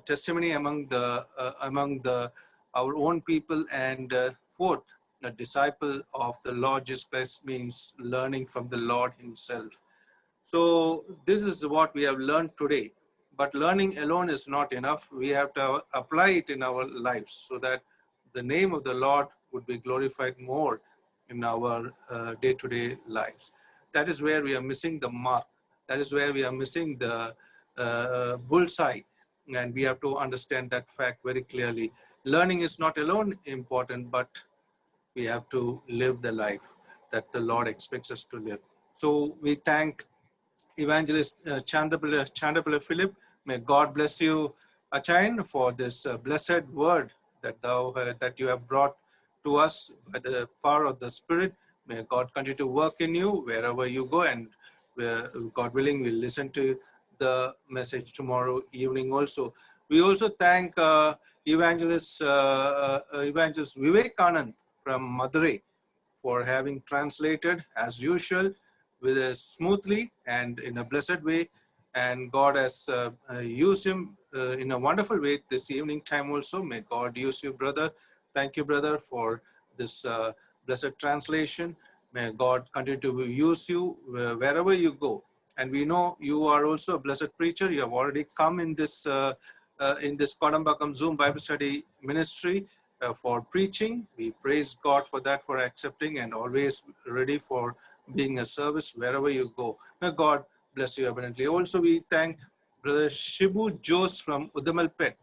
testimony among our own people, and fourth, a disciple of the Lord Jesus Christ means learning from the Lord himself. So this is what we have learned today. But learning alone is not enough. We have to apply it in our lives so that the name of the Lord would be glorified more in our day-to-day lives. That is where we are missing the mark. That is where we are missing the bullseye. And we have to understand that fact very clearly. Learning is not alone important, but we have to live the life that the Lord expects us to live. So we thank Evangelist Chandapala Philip. May God bless you, Achayan, for this blessed word that that you have brought to us by the power of the Spirit. May God continue to work in you wherever you go, and God willing, we'll listen to the message tomorrow evening also. We also thank Evangelist Vivek Anand from Madurai for having translated as usual with a smoothly and in a blessed way and God has used him in a wonderful way this evening time also. May God use you, brother. Thank you, brother, for this blessed translation. May God continue to use you wherever you go. And we know you are also a blessed preacher. You have already come in this Kodambakam Zoom Bible Study ministry for preaching. We praise God for that, for accepting, and always ready for being a service wherever you go. May God bless you abundantly. Also, we thank Brother Shibu Jose from Udamalpet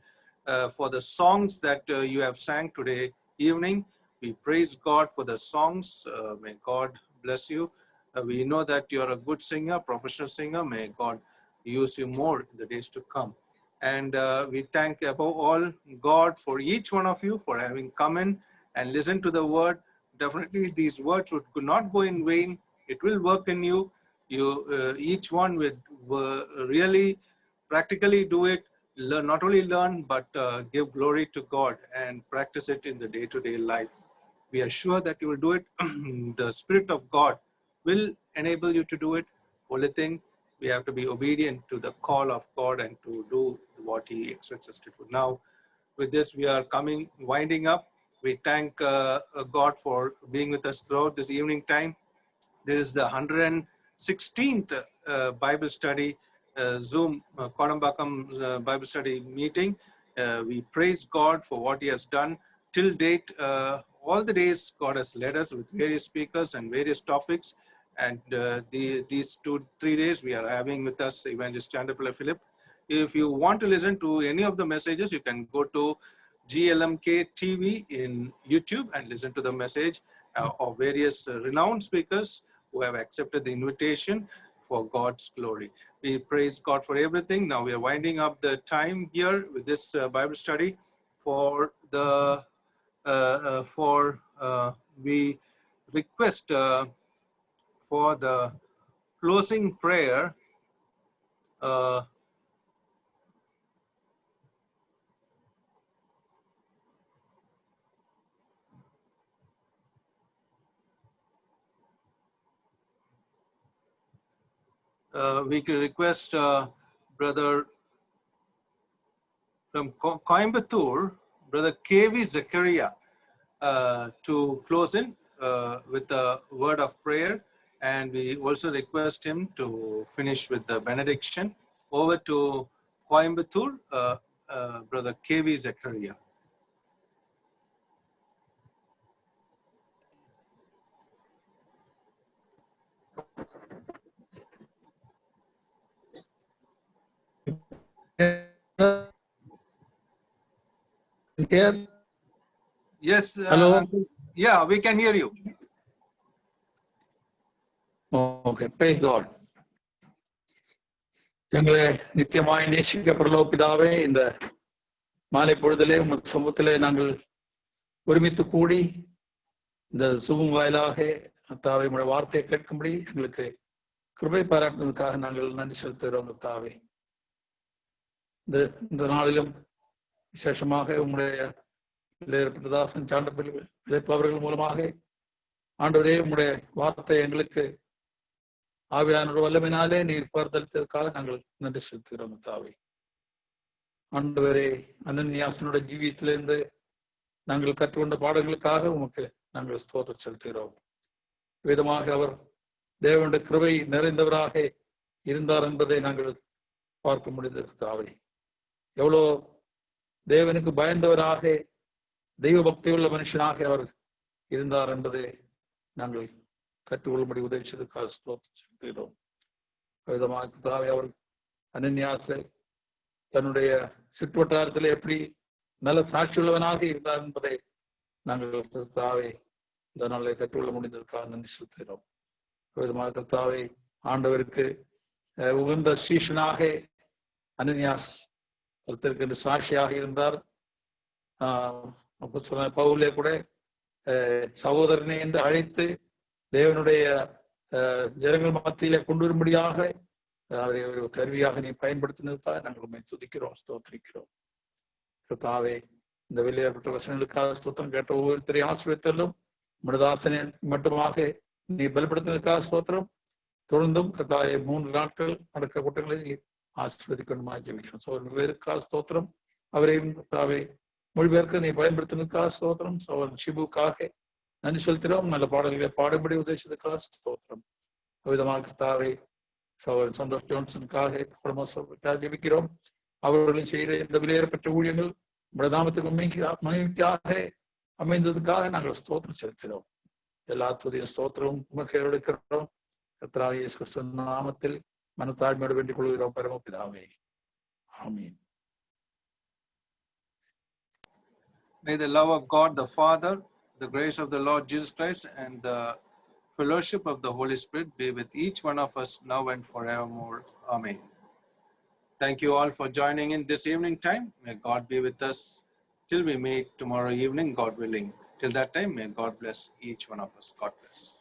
for the songs that you have sang today evening. We praise God for the songs. May God bless you. We know that you are a good singer, professional singer. May God use you more in the days to come. And we thank above all God for each one of you for having come in and listened to the word. Definitely these words would not go in vain. It will work in you. You each one will really practically do it. Learn, not only learn, but give glory to God and practice it in the day-to-day life. We are sure that you will do it. The Spirit of God will enable you to do it. Only thing, we have to be obedient to the call of God and to do what He expects us to do. Now, with this, we are winding up. We thank God for being with us throughout this evening time. This is the 116th Bible study, Zoom Kodambakam Bible study meeting. We praise God for what He has done till date. All the days God has led us with various speakers and various topics. And these 2-3 days we are having with us Evangelist Chandapala Philip. If you want to listen to any of the messages, you can go to GLMK TV in YouTube and listen to the message of various renowned speakers who have accepted the invitation for God's glory. We praise God for everything. Now we are winding up the time here with this Bible study. For the we request for the closing prayer. We can request Brother from Coimbatore, Brother KV Zakaria, to close in with a word of prayer. And we also request him to finish with the benediction. Over to Coimbatore, Brother KV Zakaria. Here? Yes. Hello? Yeah, we can hear you. Okay, praise God. எங்களை நித்தியமாய் நேசிக்கப்படுகிற பிதாவே, இந்த மாலை பொழுதிலே உங்கள் சமூகத்திலே நாங்கள் ஒருமித்து கூடி இந்த சுகம் வாயிலாக தாவை உங்களுடைய வார்த்தையை கேட்கும்படி எங்களுக்கு கிருபை பாராட்டுவதற்காக நாங்கள் நன்றி செலுத்துகிறோம் தாவே. இந்த நாளிலும் விசேஷமாக உங்களுடைய பிரதாசன் சாண்டப்பள்ளி இழைப்பவர்கள் மூலமாக ஆண்டவரே உங்களுடைய வார்த்தை எங்களுக்கு ஆவியானோட வல்லமையினாலே நீர் பரிதளித்ததற்காக நாங்கள் நன்றி செலுத்துகிறோம் தாவே. ஆண்டவரே, அனன்யாசனோட ஜீவியத்திலிருந்து நாங்கள் கற்றுக்கொண்ட பாடங்களுக்காக உமக்கு நாங்கள் ஸ்தோத்திரம் செலுத்துகிறோம். விதமாக அவர் தேவனுடைய கிருபை நிறைந்தவராக இருந்தார் என்பதை நாங்கள் பார்க்க முடிந்தது தாவே. எவ்வளோ தேவனுக்கு பயந்தவராக தெய்வ பக்தியுள்ள மனுஷனாக அவர் இருந்தார் என்பதை நாங்கள் கற்றுக்கொள்ளும்படி உதவி செய்ததற்காக ஸ்தோத்திரம் செலுத்துகிறோம். விதமாக தாவே, அவர் அனன்யாசை தன்னுடைய சுற்றுவட்டாரத்தில் எப்படி நல்ல சாட்சி உள்ளவனாக இருந்தார் என்பதை நாங்கள் தாவே இந்த நாளை கற்றுக்கொள்ள முடிந்ததற்காக நன்றி செலுத்துகிறோம். விதமாக கர்த்தாவே, ஆண்டவருக்கு உகந்த சீஷனாக அனன்யாஸ் கர்த்தருக்கு சாட்சியாக இருந்தார். பவுலே கூட சகோதரனை என்று அழைத்து தேவனுடைய ஜனங்கள் மத்தியிலே கொண்டு வரும்படியாக அவரை ஒரு கருவியாக நீ பயன்படுத்தினதுக்காக நாங்கள் உண்மை துதிக்கிறோம், ஸ்தோத்திரிக்கிறோம். கர்த்தாவே, இந்த வெளியேறப்பட்ட வசனங்களுக்காக ஸ்தோத்திரம் கேட்ட ஒவ்வொருத்தரையும் ஆசீர்வதித்தலும் மனதாசனை மட்டுமாக நீ பலப்படுத்தினதுக்காக ஸ்தோத்திரம். தொடர்ந்தும் கர்த்தாவே 3 நாட்கள் நடக்கிற கூட்டங்களை ஆசீர்வதிக்கணுமாய் ஜெபிக்கிறோம். சகோதரன் வேறுக்கா ஸ்தோத்திரம், அவரையும் கர்த்தாவே மொழிபெயர்க்க நீ பயன்படுத்தினதுக்காக ஸ்தோத்திரம். சகோதரன் ஷிபுக்காக நன்றி செலுத்துகிறோம். நல்ல பாடல்களை பாடும்படி உதேசித்ததுக்காக ஸ்தோத்திரம். அவ்விதமாக கர்த்தாவே சகோதரன் சந்தோஷ் ஜோன்சனுக்காக குடும்ப ஜெபிக்கிறோம். அவர்களின் செய்கிற இந்த விலையேறப்பட்ட ஊழியங்கள் நாமத்துக்கு மகிழ்ச்சியாக அமைந்ததுக்காக நாங்கள் ஸ்தோத்திரம் செலுத்துகிறோம். எல்லா துதிய ஸ்தோத்திரமும் உமக்கு எடுக்கிறோம். கர்த்தராகிய இயேசு கிறிஸ்துவின் நாமத்தில் மனத்தாழ்மையோடு வேண்டிக் கொள்கிறோம் பரமபிதாவே. ஆமென். May the love of God the Father, the grace of the Lord Jesus Christ, and the fellowship of the Holy Spirit be with each one of us now and forevermore. Amen. Thank you all for joining in this evening time. May God be with us till we meet tomorrow evening, God willing. Till that time, may God bless each one of us. God bless.